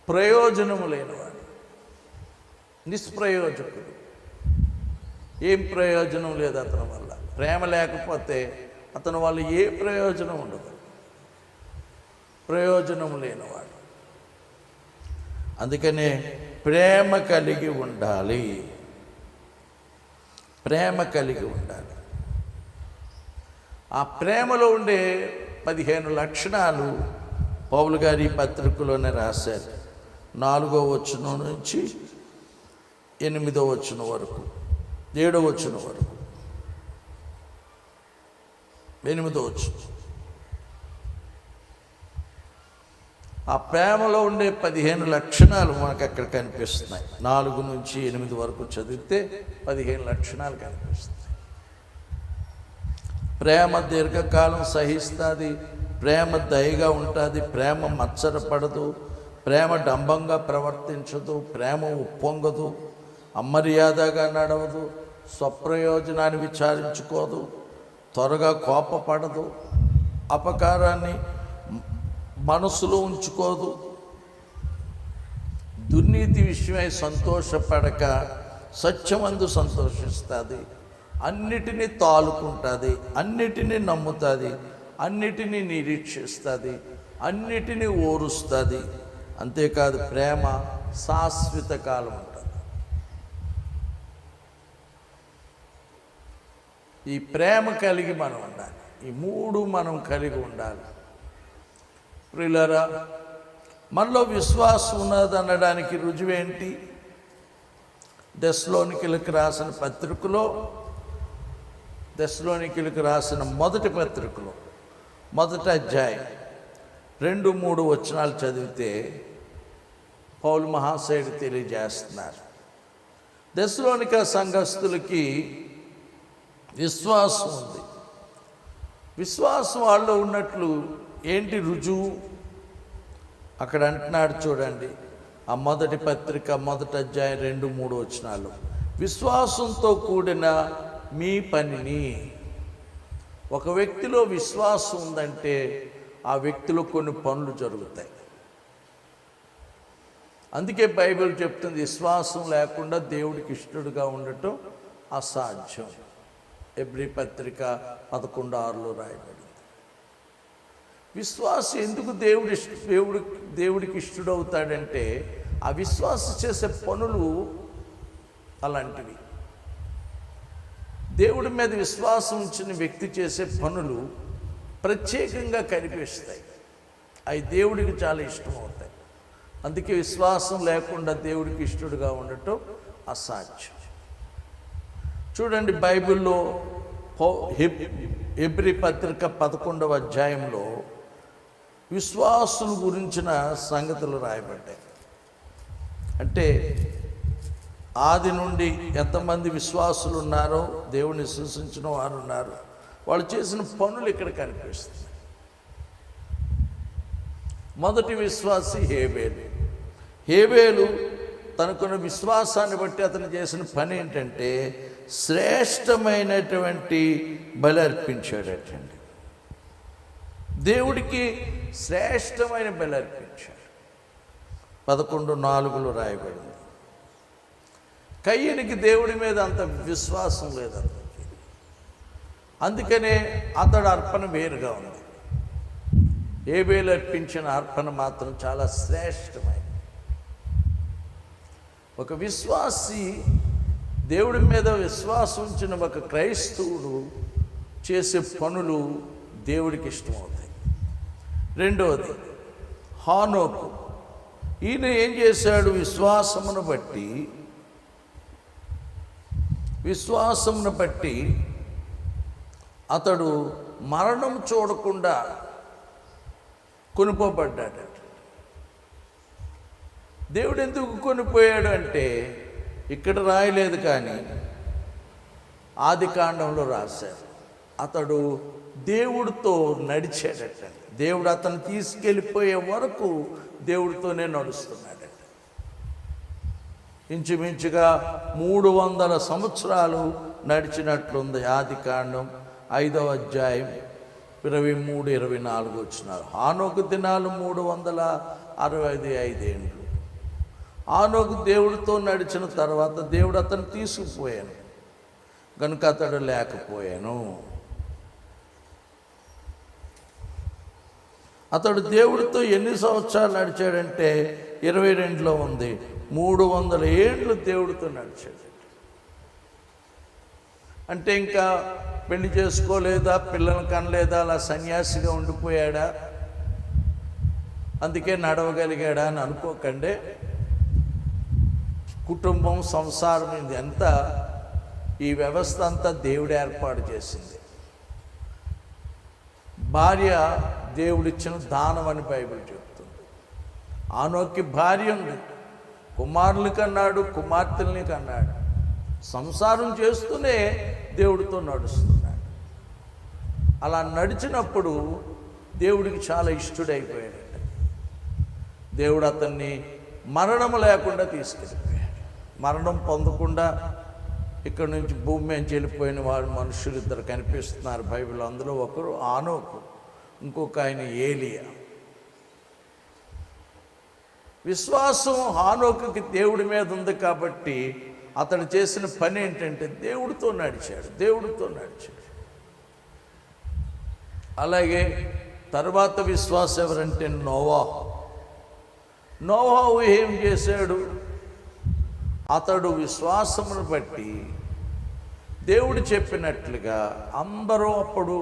ప్రయోజనము లేనివాడు, నిష్ప్రయోజకుడు. ఏం ప్రయోజనం లేదు అతని వల్ల. ప్రేమ లేకపోతే అతని వల్ల ఏ ప్రయోజనం ఉండదు. ప్రయోజనం లేనివాడు. అందుకనే ప్రేమ కలిగి ఉండాలి. ప్రేమ కలిగి ఉండాలి. ఆ ప్రేమలో ఉండే 15 లక్షణాలు పౌలు గారి పత్రికలోనే రాశారు. 4వ వచనం నుంచి 8వ వచనం వరకు, 7వ వచనం వరకు. 8వ వచనం. ఆ ప్రేమలో ఉండే 15 లక్షణాలు మనకు అక్కడ కనిపిస్తున్నాయి. 4 నుంచి 8 వరకు చదివితే 15 లక్షణాలు కనిపిస్తాయి. ప్రేమ దీర్ఘకాలం సహిస్తుంది, ప్రేమ దయగా ఉంటుంది, ప్రేమ మత్సరపడదు, ప్రేమ డంబంగా ప్రవర్తించదు, ప్రేమ ఉప్పొంగదు, అమర్యాదగా నడవదు, స్వప్రయోజనాన్ని విచారించుకోదు, త్వరగా కోపపడదు, అపకారాన్ని మనసులో ఉంచుకోదు, దుర్నీతి విషయమై సంతోషపడక సత్యమందు సంతోషిస్తుంది, అన్నిటినీ తాలుకుంటుంది, అన్నిటినీ నమ్ముతుంది, అన్నిటినీ నిరీక్షిస్తుంది, అన్నిటినీ ఓరుస్తుంది. అంతేకాదు, ప్రేమ శాశ్వత కాలం ఉంటుంది. ఈ ప్రేమ కలిగి మనం ఉండాలి. ఈ 3 మనం కలిగి ఉండాలి. ప్రియులారా, మనలో విశ్వాసం ఉన్నదనడానికి రుజువేంటి? దెస్సలోనికీయులకు రాసిన పత్రికలో, దెస్సలోనికీయులకు రాసిన మొదటి పత్రికలో మొదటి అధ్యాయం 2-3 వచనాలు చదివితే పౌలు మహాశయుడు తెలియజేస్తున్నారు. దెస్సలోనిక సంఘస్థులకి విశ్వాసం ఉంది. విశ్వాసం వాళ్ళలో ఉన్నట్లు ఏంటి రుజువు? అక్కడ అంటున్నాడు చూడండి, ఆ మొదటి పత్రిక మొదటి అధ్యాయం 2-3 వచనాలు. విశ్వాసంతో కూడిన మీ పనిని. ఒక వ్యక్తిలో విశ్వాసం ఉందంటే ఆ వ్యక్తిలో కొన్ని పనులు జరుగుతాయి. అందుకే బైబిల్ చెప్తుంది, విశ్వాసం లేకుండా దేవుడికి ఇష్టడుగా ఉండటం అసాధ్యం. ఎబ్రీ పత్రిక 11:6లో రాయబడింది. విశ్వాసం ఎందుకు దేవుడికి ఇష్టడవుతాడంటే ఆ విశ్వాసం చేసే పనులు అలాంటివి. దేవుడి మీద విశ్వాసం ఉంచిన వ్యక్తి చేసే పనులు ప్రత్యేకంగా కనిపిస్తాయి. అవి దేవుడికి చాలా ఇష్టం అవుతాయి. అందుకే విశ్వాసం లేకుండా దేవుడికి ఇష్టడుగా ఉండటం అసాధ్యం. చూడండి, బైబిల్లో హెబ్రీ పత్రిక 11వ అధ్యాయంలో విశ్వాసుల గురించిన సంగతులు రాయబడ్డాయి. అంటే ఆది నుండి ఎంతమంది విశ్వాసులు ఉన్నారో, దేవుని విశ్వసించిన వారు ఉన్నారు, వాళ్ళు చేసిన పనులు ఇక్కడ కనిపిస్తుంది. మొదటి విశ్వాసి హేబేలు. హేబేలు తనకున్న విశ్వాసాన్ని బట్టి అతను చేసిన పని ఏంటంటే శ్రేష్టమైనటువంటి బలి అర్పించాడటండి. దేవుడికి శ్రేష్టమైన బలి అర్పించాడు. 11:4లో రాయబడింది. కయ్యనికి దేవుడి మీద అంత విశ్వాసం లేదు అతనికి. అందుకనే అతడు అర్పణ వేరుగా ఉంది. హేబేలు అర్పించిన అర్పణ మాత్రం చాలా శ్రేష్టమైనది. ఒక విశ్వాసి, దేవుడి మీద విశ్వాసం ఉంచిన ఒక క్రైస్తవుడు చేసే పనులు దేవుడికి ఇష్టమవుతాయి. రెండవది హానోకు. ఈయన ఏం చేశాడు? విశ్వాసమును బట్టి అతడు మరణం చూడకుండా కొనుక్కోబడ్డాడు. దేవుడు ఎందుకు కొనిపోయాడు అంటే ఇక్కడ రాయలేదు, కానీ ఆదికాండంలో రాశారు. అతడు దేవుడితో నడిచాడట. దేవుడు అతను తీసుకెళ్ళిపోయే వరకు దేవుడితోనే నడుస్తున్నాడట. ఇంచుమించుగా 300 సంవత్సరాలు నడిచినట్లుంది. ఆదికాండం 5వ అధ్యాయం 23-24 వచనాలు. హానోకు దినాలు 365 ఏండ్లు. హానోకు దేవుడితో నడిచిన తర్వాత దేవుడు అతను తీసుకుపోయాను కనుక అతడు లేకపోయాను. అతడు దేవుడితో ఎన్ని సంవత్సరాలు నడిచాడంటే 22లో ఉంది. 300 ఏండ్లు దేవుడితో నడిచాడు. అంటే ఇంకా పెళ్లి చేసుకోలేదా, పిల్లలు కనలేదా, అలా సన్యాసిగా ఉండిపోయాడా, అందుకే నడవగలిగాడా అని అనుకోకండి. కుటుంబం, సంసారం, ఇది అంతా, ఈ వ్యవస్థ అంతా దేవుడు ఏర్పాటు చేసింది. భార్య దేవుడిచ్చిన దానం అని బైబిల్ చెప్తుంది. ఆనోకి భార్య ఉంది, కుమారుని కన్నాడు, కుమార్తెల్ని కన్నాడు. సంసారం చేస్తూనే దేవుడితో నడుస్తున్నాడు. అలా నడిచినప్పుడు దేవుడికి చాలా ఇష్టడైపోయాడట. దేవుడు అతన్ని మరణం లేకుండా తీసుకెళ్ళిపోయాడు. మరణం పొందకుండా ఇక్కడ నుంచి భూమి మీద వెళ్ళిపోయిన వారు మనుషులు 2 కనిపిస్తున్నారు బైబిల్. అందులో ఒకరు ఆనోకు, ఇంకొక ఆయన ఏలియా. విశ్వాసం హానోకుకి దేవుడి మీద ఉంది కాబట్టి అతడు చేసిన పని ఏంటంటే దేవుడితో నడిచాడు. అలాగే తర్వాత విశ్వాసం ఎవరంటే నోవాహు ఏం చేశాడు? అతడు విశ్వాసమును బట్టి దేవుడు చెప్పినట్లుగా అందరూ అప్పుడు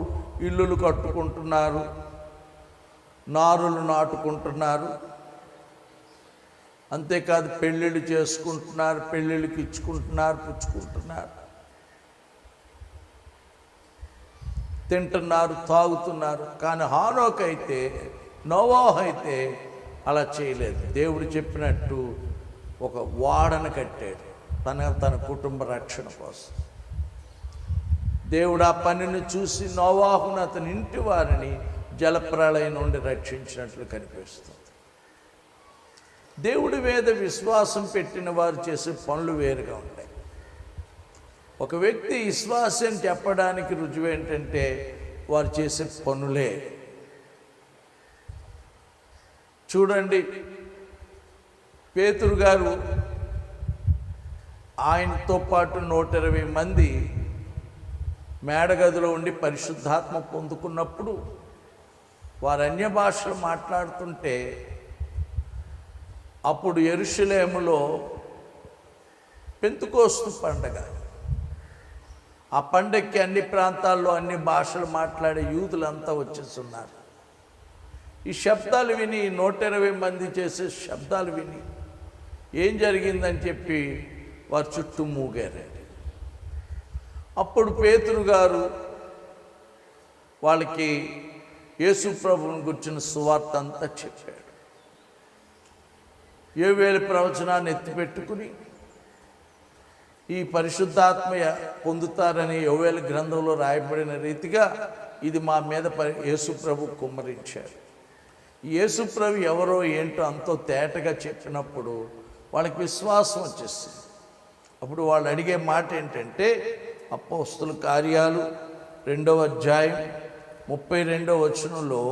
ఇల్లులు కట్టుకుంటున్నారు, నారులు నాటుకుంటున్నారు. అంతేకాదు పెళ్ళిళ్ళు చేసుకుంటున్నారు, పెళ్ళిళ్ళకి ఇచ్చుకుంటున్నారు, పుచ్చుకుంటున్నారు, తింటున్నారు, తాగుతున్నారు. కానీ హానోకు అయితే, నోవాహు అయితే అలా చేయలేదు. దేవుడు చెప్పినట్టు ఒక ఓడను కట్టాడు తన కుటుంబ రక్షణ కోసం. దేవుడు ఆ పనిని చూసి నోవాహును అతని ఇంటి వారిని జలప్రళయం నుండి రక్షించినట్లు కనిపిస్తుంది. దేవుడి మీద విశ్వాసం పెట్టిన వారు చేసే పనులు వేరుగా ఉంటాయి. ఒక వ్యక్తి విశ్వాసం చెప్పడానికి రుజువు ఏంటంటే వారు చేసే పనులే. చూడండి, పేతురు గారు ఆయనతో పాటు 120 మంది మేడగదిలో ఉండి పరిశుద్ధాత్మ పొందుకున్నప్పుడు వారు అన్య భాషలు మాట్లాడుతుంటే, అప్పుడు యెరూషలేములో పెంతెకోస్తు పండగ. ఆ పండగకి అన్ని ప్రాంతాల్లో అన్ని భాషలు మాట్లాడే యూదులంతా వచ్చేస్తున్నారు. ఈ శబ్దాలు విని, 120 మంది చేసే శబ్దాలు విని ఏం జరిగిందని చెప్పి వారు చుట్టూ మూగారండి. అప్పుడు పేతురు గారు వాళ్ళకి యేసు ప్రభువుని గురించిన సువార్త అంతా చెప్పాడు. యోవేలు ప్రవచనాన్ని ఎత్తిపెట్టుకుని ఈ పరిశుద్ధాత్మ పొందుతారని యోవేలు గ్రంథంలో రాయబడిన రీతిగా ఇది మా మీద యేసు ప్రభు కుమ్మరించాడు. యేసు ప్రభు ఎవరో ఏంటో అంతో తేటగా చెప్పినప్పుడు వాళ్ళకి విశ్వాసం వచ్చేసింది. అప్పుడు వాళ్ళు అడిగే మాట ఏంటంటే, అపోస్తలుల కార్యాలు 2వ అధ్యాయం 32వ వచనంలో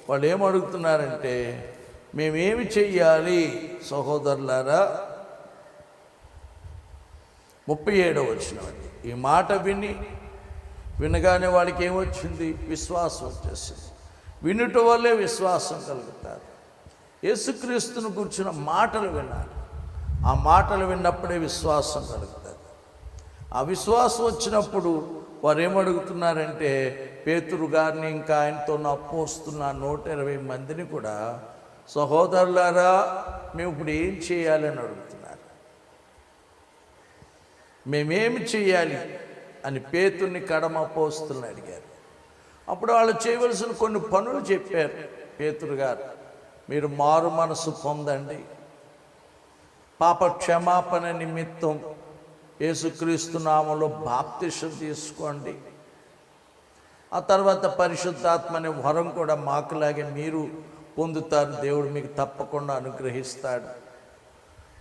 వాళ్ళు ఏమడుగుతున్నారంటే, మేమేమి చెయ్యాలి సహోదరులారా? 37వ వచనం. ఈ మాట వినగానే వాడికి ఏమొచ్చింది? విశ్వాసం వచ్చేసింది. వినుట వల్లే విశ్వాసం కలుగుతారు. యేసుక్రీస్తును గురించిన మాటలు వినాలి. ఆ మాటలు విన్నప్పుడే విశ్వాసం కలుగుతుంది. ఆ విశ్వాసం వచ్చినప్పుడు వారు ఏమడుగుతున్నారంటే, పేతురు గారిని ఇంకా ఆయనతో అపోస్తున్న 120 మందిని కూడా, సహోదరులారా మేము ఇప్పుడు ఏం చేయాలని అడుగుతున్నారు. మేమేమి చేయాలి అని పేతుర్ని కడమ అపోస్తులను అడిగారు. అప్పుడు వాళ్ళు చేయవలసిన కొన్ని పనులు చెప్పారు. పేతురు గారు, మీరు మారు మనసు పొందండి, పాప క్షమాపణ నిమిత్తం యేసుక్రీస్తు నామములో బాప్తిసం తీసుకోండి, ఆ తర్వాత పరిశుద్ధాత్మ అనే వరం కూడా మాకులాగే మీరు పొందుతారు, దేవుడు మీకు తప్పకుండా అనుగ్రహిస్తాడు.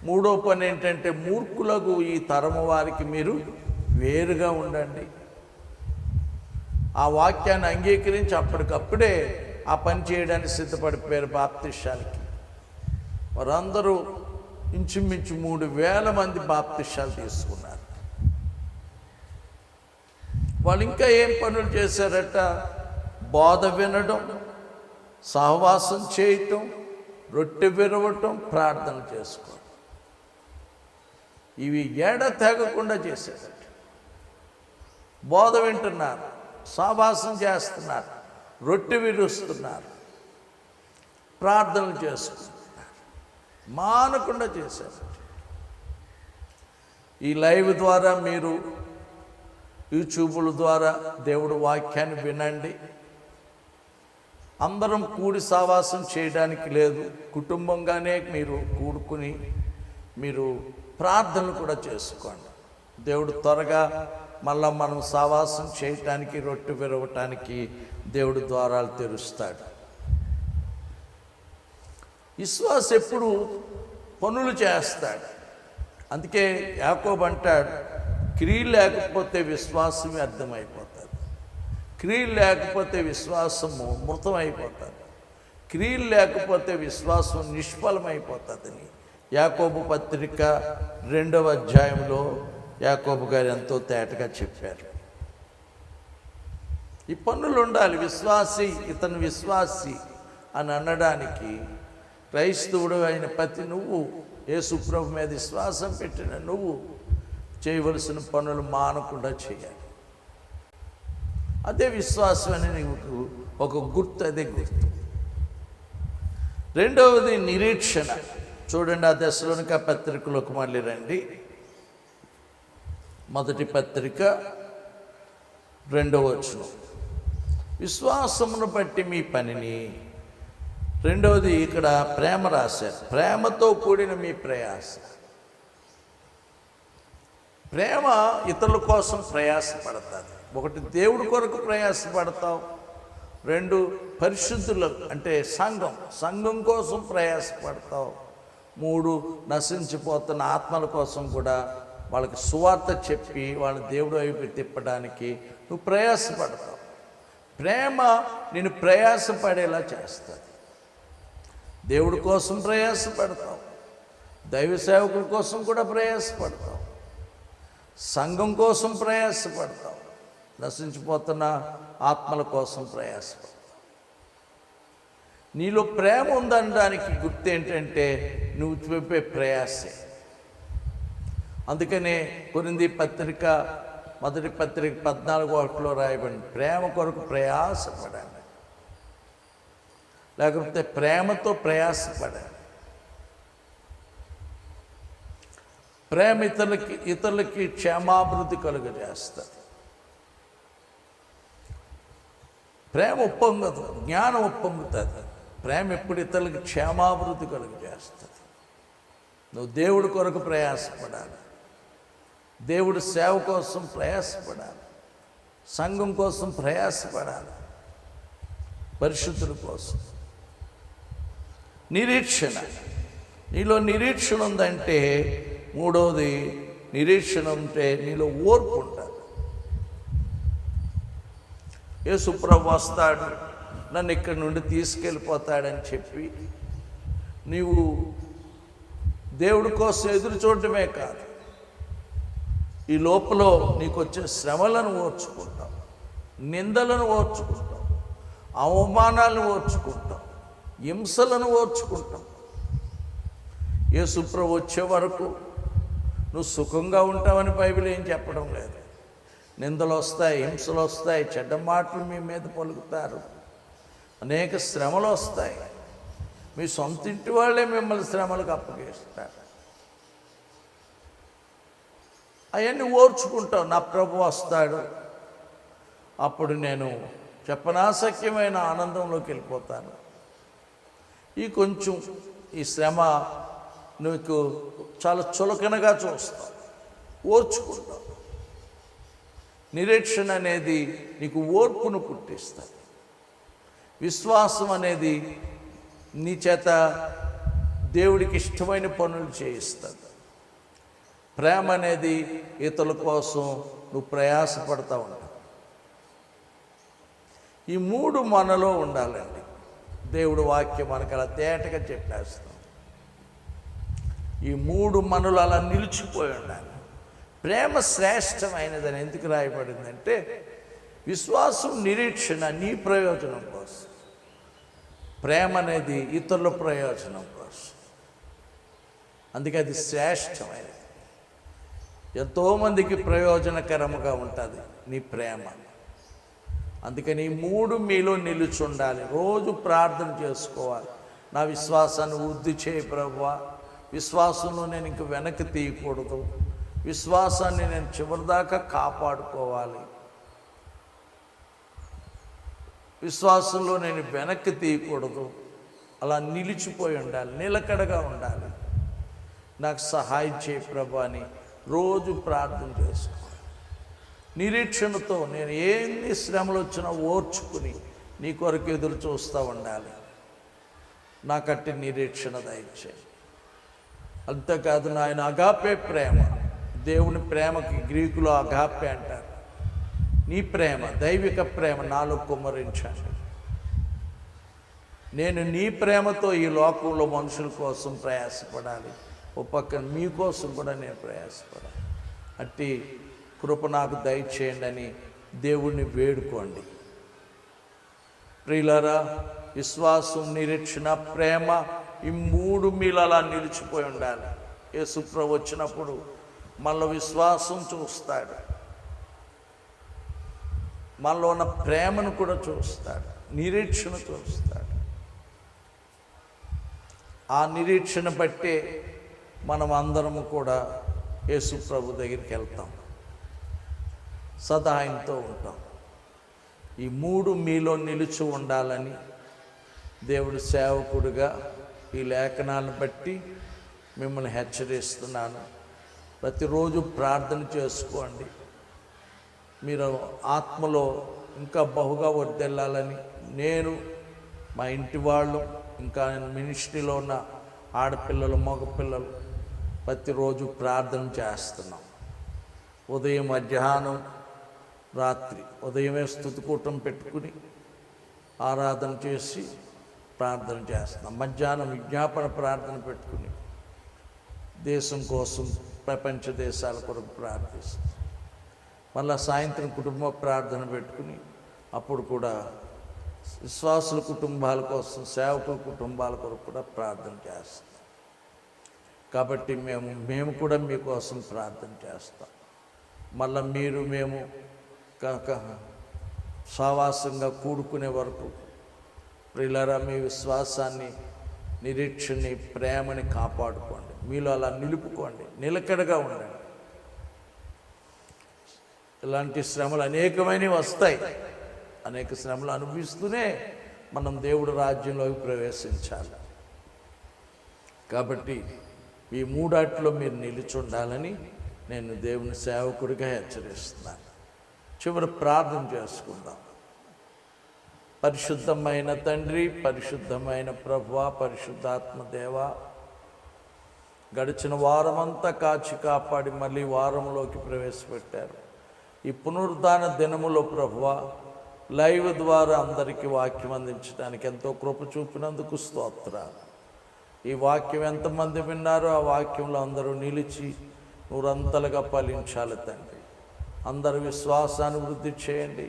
3వ పని ఏంటంటే, మూర్ఖులకు ఈ తరము వారికి మీరు వేరుగా ఉండండి. ఆ వాక్యాన్ని అంగీకరించి అప్పటికప్పుడే ఆ పని చేయడానికి సిద్ధపడిపోయారు బాప్తిష్యాలకి. వారందరూ ఇంచుమించు 3,000 మంది బాప్తిష్యాలు తీసుకున్నారు. వాళ్ళు ఇంకా ఏం పనులు చేశారట? బోధ వినడం, సహవాసం చేయటం, రొట్టె విరవటం, ప్రార్థన చేసుకోవడం. ఇవి తెగకుండా చేశారట. బోధ వింటున్నారు, సహవాసం చేస్తున్నారు, రొట్టె విరుస్తున్నారు, ప్రార్థనలు చేసుకుంటున్నారు, మానకుండా చేశారు. ఈ లైవ్ ద్వారా మీరు యూట్యూబ్ల ద్వారా దేవుడు వాక్యాన్ని వినండి. అందరం కూడి సహవాసం చేయడానికి లేదు, కుటుంబంగానే మీరు కూడుకుని మీరు ప్రార్థనలు కూడా చేసుకోండి. దేవుడు త్వరగా మళ్ళా మనం సహవాసం చేయటానికి, రొట్టె విరవటానికి దేవుడు ద్వారాలు తెరుస్తాడు. విశ్వాసం ఎప్పుడు పనులు చేస్తాడు. అందుకే యాకోబు అంటాడు, క్రియలు లేకపోతే విశ్వాసం వ్యర్థమైపోతుంది, క్రియలు లేకపోతే విశ్వాసము మృతమైపోతుంది, క్రియలు లేకపోతే విశ్వాసం నిష్ఫలమైపోతుందని యాకోబు పత్రిక 2వ అధ్యాయంలో యాకోబు గారు ఎంతో తేటగా చెప్పారు. ఈ పనులు ఉండాలి. ఇతను విశ్వాసి అని అనడానికి క్రైస్తవుడు అయిన ప్రతి నువ్వు, యేసు ప్రభు మీద విశ్వాసం పెట్టిన నువ్వు చేయవలసిన పనులు మానకుండా చేయాలి. అదే విశ్వాసం అని నీకు ఒక గుర్తు, అదే గుర్తు. 2వది నిరీక్షణ. చూడండి, ఆ దశలోనిక పత్రికలోకి మళ్ళీ రండి. మొదటి పత్రిక 2వ వచనం. విశ్వాసమును బట్టి మీ పనిని. రెండవది ఇక్కడ ప్రేమ రాశారు. ప్రేమతో కూడిన మీ ప్రయాస. ప్రేమ ఇతరుల కోసం ప్రయాసపడతాది. ఒకటి, దేవుడి కొరకు ప్రయాసపడతావు. 2, పరిశుద్ధులు అంటే సంఘం కోసం ప్రయాసపడతావు. 3, నశించిపోతున్న ఆత్మల కోసం కూడా వాళ్ళకి సువార్త చెప్పి వాళ్ళ దేవుడు వైపు తిప్పడానికి నువ్వు ప్రయాసపడతావు. ప్రేమ నిన్ను ప్రయాసపడేలా చేస్తుంది. దేవుడి కోసం ప్రయాసపడతావు, దైవ సేవకుల కోసం కూడా ప్రయాసపడతావు, సంఘం కోసం ప్రయాసపడతావు, నశించిపోతున్న ఆత్మల కోసం ప్రయాసపడతావు. నీలో ప్రేమ ఉందనడానికి గుర్తు ఏంటంటే నువ్వు చూపే ప్రయాసే. అందుకనే కొరింథీ పత్రిక మొదటి పత్రిక 14 రాయబడింది, ప్రేమ కొరకు ప్రయాసపడండి, లేకపోతే ప్రేమతో ప్రయాసపడండి. ప్రేమ ఇతరులకి క్షేమాభివృద్ధి కలుగజేస్తుంది. ప్రేమ ఉప్పొంగదు, జ్ఞానం ఉప్పొంగుతుంది. ప్రేమ ఎప్పుడు ఇతరులకి క్షేమాభివృద్ధి కలుగజేస్తుంది. నువ్వు దేవుడి కొరకు ప్రయాసపడాలి, దేవుడి సేవ కోసం ప్రయాసపడాలి, సంఘం కోసం ప్రయాసపడాలి, పరిశుద్ధుల కోసం. నిరీక్షణ. నీలో నిరీక్షణ ఉందంటే, మూడవది నిరీక్షణ ఉంటే నీలో ఓర్పు ఉంటుంది. యేసు ప్రభు వస్తాడు, నన్ను ఇక్కడి నుండి తీసుకెళ్ళిపోతాడని చెప్పి నీవు దేవుడి కోసం ఎదురు చూడటమే కాదు, ఈ లోపల నీకు వచ్చే శ్రమలను ఓర్చుకుంటావు, నిందలను ఓర్చుకుంటావు, అవమానాలను ఓర్చుకుంటావు, హింసలను ఓర్చుకుంటావు. యేసు ప్రభు వచ్చే వరకు నువ్వు సుఖంగా ఉంటావని బైబిల్ ఏం చెప్పడం లేదు. నిందలు వస్తాయి, హింసలు వస్తాయి, చెడ్డ మాటలు మీ మీద పలుకుతారు, అనేక శ్రమలు వస్తాయి. మీ సొంత ఇంటి వాళ్ళే మిమ్మల్ని శ్రమలకు అప్పగిస్తారు. అవన్నీ ఓర్చుకుంటావు. నా ప్రభు వస్తాడు, అప్పుడు నేను చెప్పనాశక్యమైన ఆనందంలోకి వెళ్ళిపోతాను. ఈ శ్రమ నీకు చాలా చులకనగా చూస్తావు, ఓర్చుకుంటావు. నిరీక్షణ అనేది నీకు ఓర్పును పుట్టిస్తుంది. విశ్వాసం అనేది నీ చేత దేవుడికి ఇష్టమైన పనులు చేయిస్తుంది. ప్రేమ అనేది ఇతరుల కోసం నువ్వు ప్రయాసపడతా ఉంటావు. ఈ 3 మనలో ఉండాలండి. దేవుడు వాక్యం మనకు అలా తేటగా చెప్పేస్తాం. ఈ 3 మనలు అలా నిలిచిపోయి ఉండాలి. ప్రేమ శ్రేష్టమైనదని ఎందుకు రాయబడిందంటే, విశ్వాసం, నిరీక్షణ నీ ప్రయోజనం కోసం, ప్రేమ అనేది ఇతరుల ప్రయోజనం కోసం. అందుకే అది శ్రేష్టమైనది. ఎంతోమందికి ప్రయోజనకరముగా ఉంటుంది నీ ప్రేమ. అందుకని ఈ 3 మీలో నిలిచి ఉండాలి. రోజు ప్రార్థన చేసుకోవాలి. నా విశ్వాసాన్ని వృద్ధి చేయి ప్రభువా, విశ్వాసంలో నేను ఇంక వెనక్కి తీయకూడదు, విశ్వాసాన్ని నేను చివరిదాకా కాపాడుకోవాలి, విశ్వాసంలో నేను వెనక్కి తీయకూడదు. అలా నిలిచిపోయి ఉండాలి, నిలకడగా ఉండాలి. నాకు సహాయం చేయి ప్రభు అని రోజు ప్రార్థన చేసుకోవాలి. నిరీక్షణతో నేను ఎన్ని శ్రమలు వచ్చినా ఓర్చుకుని నీ కొరకు ఎదురు చూస్తూ ఉండాలి. నాకట్టి నిరీక్షణ దయచేయి. అంతేకాదు నాయన, అగాపే ప్రేమ, దేవుని ప్రేమకి గ్రీకులో అగాపే అంటారు. నీ ప్రేమ, దైవిక ప్రేమ నాలో కుమ్మరించండి. నేను నీ ప్రేమతో ఈ లోకంలో మనుషుల కోసం ప్రయాసపడాలి, ఓ పక్కన మీకోసం కూడా నేను ప్రయాసపడాలి. అట్టి కృప నాకు దయచేయండి అని దేవుణ్ణి వేడుకోండి. ప్రియులారా, విశ్వాసం, నిరీక్షణ, ప్రేమ, ఈ 3 మీలో అలా నిలిచిపోయి ఉండాలి. యేసు ప్రభు వచ్చినప్పుడు మనలో విశ్వాసం చూస్తాడు, మనలో ఉన్న ప్రేమను కూడా చూస్తాడు, నిరీక్షణ చూస్తాడు. ఆ నిరీక్షణ బట్టే మనం అందరము కూడా యేసు ప్రభు దగ్గరికి వెళ్తాం, సదా ఆయనతో ఉంటాం. ఈ మూడు మీలో నిలిచి ఉండాలని దేవుడు సేవకుడిగా ఈ లేఖనాలను బట్టి మిమ్మల్ని హెచ్చరిస్తున్నాను. ప్రతిరోజు ప్రార్థన చేసుకోండి. మీరు ఆత్మలో ఇంకా బహుగా వర్ధిల్లాలని నేను, మా ఇంటి వాళ్ళు, ఇంకా మినిస్ట్రీలో ఉన్న ఆడపిల్లలు, మగపిల్లలు ప్రతిరోజు ప్రార్థన చేస్తున్నాం. ఉదయం, మధ్యాహ్నం, రాత్రి. ఉదయమే స్తుతి కూటం పెట్టుకుని ఆరాధన చేసి ప్రార్థన చేస్తున్నాం. మధ్యాహ్నం విజ్ఞాపన ప్రార్థన పెట్టుకుని దేశం కోసం, ప్రపంచ దేశాల కొరకు ప్రార్థిస్తాం. మళ్ళా సాయంత్రం కుటుంబ ప్రార్థన పెట్టుకుని అప్పుడు కూడా విశ్వాసుల కుటుంబాల కోసం, సేవకుల కుటుంబాల కొరకు కూడా ప్రార్థన చేస్తాం. కాబట్టి మేము కూడా మీకోసం ప్రార్థన చేస్తాం. మళ్ళీ మీరు మేము కాక సావాసంగా కూడుకునే వరకు ప్రియులారా, మీ విశ్వాసాన్ని, నిరీక్షని, ప్రేమని కాపాడుకోండి. మీలో అలా నిలుపుకోండి, నిలకడగా ఉండండి. ఇలాంటి శ్రమలు అనేకమైనవి వస్తాయి. అనేక శ్రమలు అనుభవిస్తూనే మనం దేవుడి రాజ్యంలోకి ప్రవేశించాలి. కాబట్టి ఈ మూడాటిలో మీరు నిలిచి ఉండాలని నేను దేవుని సేవకుడిగా హెచ్చరిస్తున్నాను. చివరి ప్రార్థన చేసుకుందాం. పరిశుద్ధమైన తండ్రి, పరిశుద్ధమైన ప్రభువా, పరిశుద్ధాత్మ దేవా, గడిచిన వారమంతా కాచి కాపాడి మళ్ళీ వారంలోకి ప్రవేశపెట్టారు. ఈ పునరుద్ధాన దినములో ప్రభువా, లైవ్ ద్వారా అందరికీ వాక్యం అందించడానికి ఎంతో కృప చూపినందుకు స్తోత్రాలు. ఈ వాక్యం ఎంతమంది విన్నారో ఆ వాక్యంలో అందరూ నిలిచి నూరంతలుగా ఫలించాలి తండ్రి. అందరి విశ్వాసాన్ని వృద్ధి చేయండి.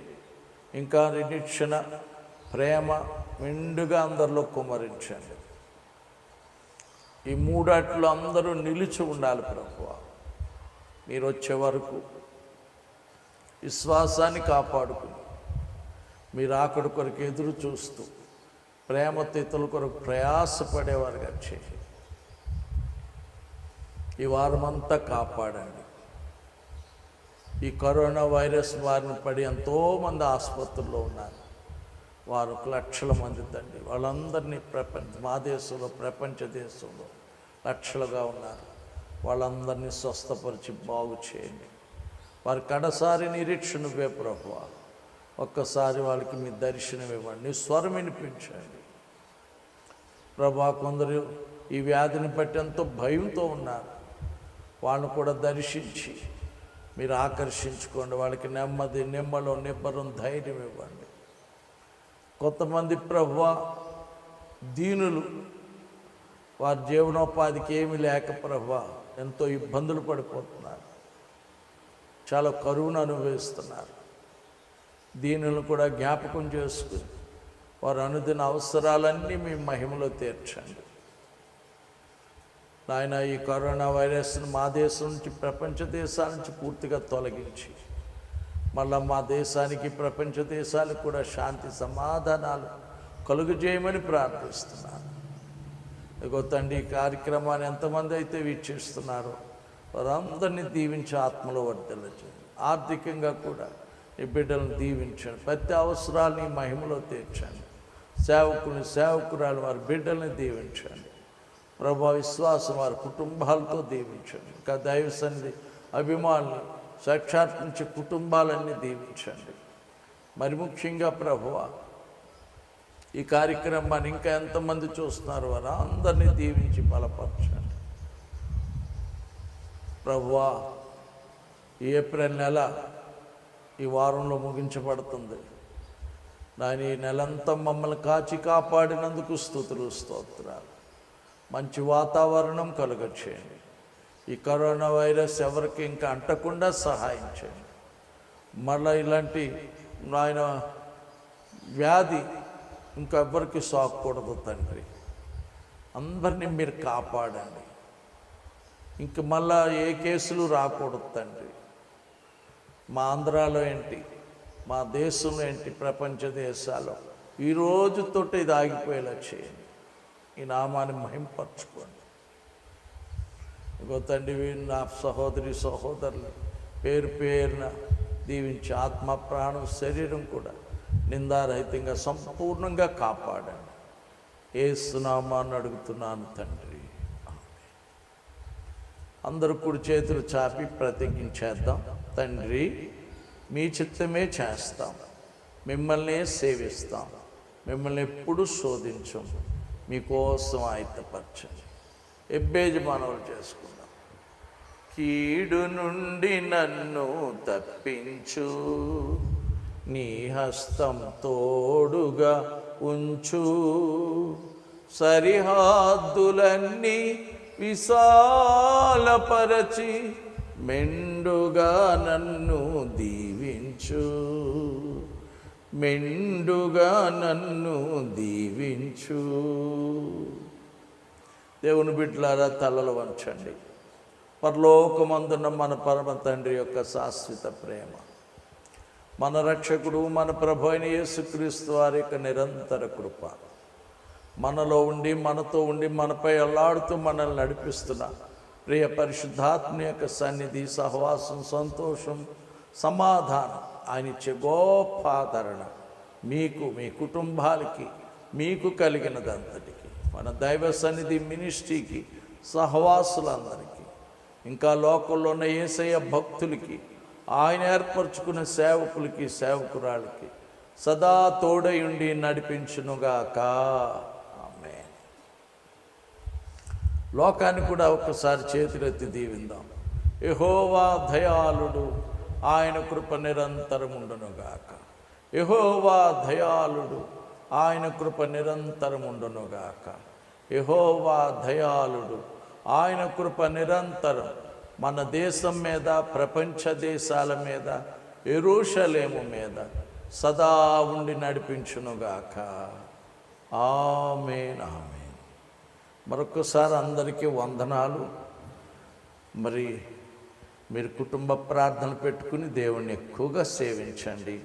ఇంకా నిరీక్షణ, ప్రేమ మెండుగా అందరిలో కుమ్మరించండి. ఈ మూడాట్లో అందరూ నిలిచి ఉండాలి ప్రభువా. మీరు వచ్చే వరకు విశ్వాసాన్ని కాపాడుకుని మీరు ఆకడి కొరకు ఎదురు చూస్తూ ప్రేమతో ఇతరుల కొరకు ప్రయాసపడేవారుగా చేయండి. ఈ వారమంతా కాపాడండి. ఈ కరోనా వైరస్ బారిన పడి ఎంతోమంది ఆసుపత్రుల్లో ఉన్నారు. వారు లక్షల మంది తండ్రి, వాళ్ళందరినీ మా దేశంలో, ప్రపంచ దేశంలో లక్షలుగా ఉన్నారు. వాళ్ళందరినీ స్వస్థపరిచి బాగు చేయండి. వారి కడసారి నిరీక్షణ ప్రభువా, ఒక్కసారి వాళ్ళకి మీ దర్శనం ఇవ్వండి, నీ స్వరం వినిపించండి ప్రభువా. కొందరు ఈ వ్యాధిని బట్టి ఎంతో భయంతో ఉన్నారు. వాళ్ళను కూడా దర్శించి మీరు ఆకర్షించుకోండి. వాళ్ళకి నెమ్మది, నిమ్మలో నిబ్బరం, ధైర్యం ఇవ్వండి. కొంతమంది ప్రభువా దీనులు, వారి జీవనోపాధికి ఏమీ లేక ప్రభువా ఎంతో ఇబ్బందులు పడిపోతున్నారు, చాలా కరువును అనుభవిస్తున్నారు. దీనులను కూడా జ్ఞాపకం చేసుకుని వారు అనుదిన అవసరాలన్నీ మీ మహిమలో తీర్చండి నాయన. ఈ కరోనా వైరస్ను మా దేశం నుంచి, ప్రపంచ దేశాల నుంచి పూర్తిగా తొలగించి మళ్ళా మా దేశానికి, ప్రపంచ దేశాలకు కూడా శాంతి సమాధానాలు కలుగజేయమని ప్రార్థిస్తున్నాను. ఇగో తండ్రి, ఈ కార్యక్రమాన్ని ఎంతమంది అయితే వీక్షిస్తున్నారో వారందరినీ దీవించి ఆత్మలో వర్ధిల్లచేయండి. ఆర్థికంగా కూడా ఈ బిడ్డలను దీవించండి. ప్రతి అవసరాలని మహిమలో తీర్చండి. సేవకుని, సేవకురాలు వారి బిడ్డల్ని దీవించండి ప్రభా. విశ్వాసం వారి కుటుంబాలతో దీవించండి. ఇంకా దైవ సన్నిధి అభిమానులు, సాక్షాత్మించే కుటుంబాలన్నీ దీవించండి. మరి ముఖ్యంగా ప్రభువా, ఈ కార్యక్రమాన్ని ఇంకా ఎంతమంది చూస్తున్నారు వారు అందరినీ దీవించి బలపరచండి ప్రభువా. ఈ ఏప్రిల్ నెల ఈ వారంలో ముగించబడుతుంది. దాని ఈ నెలంతా మమ్మల్ని కాచి కాపాడినందుకు స్తుతులు, స్తోత్రాలు. మంచి వాతావరణం కలుగచేయండి. ఈ కరోనా వైరస్ ఎవరికి ఇంకా అంటకుండా సహాయం చేయండి. మళ్ళీ ఇలాంటి ఆయన వ్యాధి ఇంకా ఎవ్వరికి సోకకూడదు తండ్రి. అందరినీ మీరు కాపాడండి. ఇంక మళ్ళా ఏ కేసులు రాకూడదు తండ్రి. మా ఆంధ్రాలో ఏంటి, మా దేశంలో ఏంటి, ప్రపంచ దేశాల్లో ఈ రోజుతోటి ఇది ఆగిపోయేలా చేయండి. ఈ నామాన్ని మహింపరచుకోండి. ఇంకో తండ్రి నా సహోదరి సహోదరులు పేరు పేరున దీవించి ఆత్మ ప్రాణం శరీరం కూడా నిందారహితంగా సంపూర్ణంగా కాపాడండి. యేసు నామాన్ని అడుగుతున్నాను తండ్రి. అందరూ కుడి చేతులు చాపి ప్రతిజ్ఞించేద్దాం. తండ్రి, మీ చిత్తమే చేస్తాం, మిమ్మల్నే సేవిస్తాం, మిమ్మల్ని ఎప్పుడు శోధించం, మీకోసం ఆయత్తపరచండి. ఎబ్బేజు మనవులు చేసుకుందాం. కీడు నుండి నన్ను తప్పించు, నీ హస్తం తోడుగా ఉంచు, సరిహద్దులన్నీ విశాలపరచి మెండుగా నన్ను దీవించు, మెండుగా నన్ను దీవించు. దేవుని బిడ్డలారా తలలు వంచండి. పరలోకమందున్న మన పరమ తండ్రి యొక్క శాశ్వత ప్రేమ, మన రక్షకుడు మన ప్రభు అయిన యేసుక్రీస్తు వారి యొక్క నిరంతర కృప, మనలో ఉండి మనతో ఉండి మనపై అల్లాడుతూ మనల్ని నడిపిస్తున్న ప్రియ పరిశుద్ధాత్మ యొక్క సన్నిధి, సహవాసం, సంతోషం, సమాధానం, ఆయన ఇచ్చే గొప్ప ఆదరణ మీకు, మీ కుటుంబాలకి, మీకు కలిగినదంతటికి, మన దైవ సన్నిధి మినిస్ట్రీకి, సహవాసులందరికీ, ఇంకా లోకంలో ఉన్న యేసయ్య భక్తులకి, ఆయన ఏర్పరచుకున్న సేవకులకి, సేవకురాళ్ళకి సదా తోడయుండి నడిపించునుగాక. ఆమేన్. లోకాన్ని కూడా ఒక్కసారి చేతులెత్తి దీవిందాం. యెహోవా దయాళుడు, ఆయన కృప నిరంతరం ఉండునుగాక. యెహోవా దయాళుడు, ఆయన కృప నిరంతరం ఉండునుగాక. యెహోవా దయాళుడు, ఆయన కృప నిరంతరం మన దేశం మీద, ప్రపంచ దేశాల మీద, యెరూషలేము మీద సదా ఉండి నడిపించునుగాక. ఆమేన్, ఆమేన్. మరొకసారి అందరికీ వందనాలు. మరి మీరు కుటుంబ ప్రార్థన పెట్టుకుని దేవుణ్ణి ఎక్కువగా సేవించండి.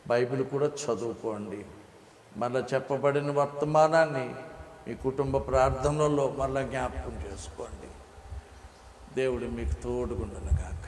బైబిల్ కూడా చదువుకోండి. మళ్ళీ చెప్పబడిన వర్తమానాన్ని మీ కుటుంబ ప్రార్థనలో మళ్ళీ జ్ఞాపకం చేసుకోండి. దేవుడు మీకు తోడుగుండును గాక.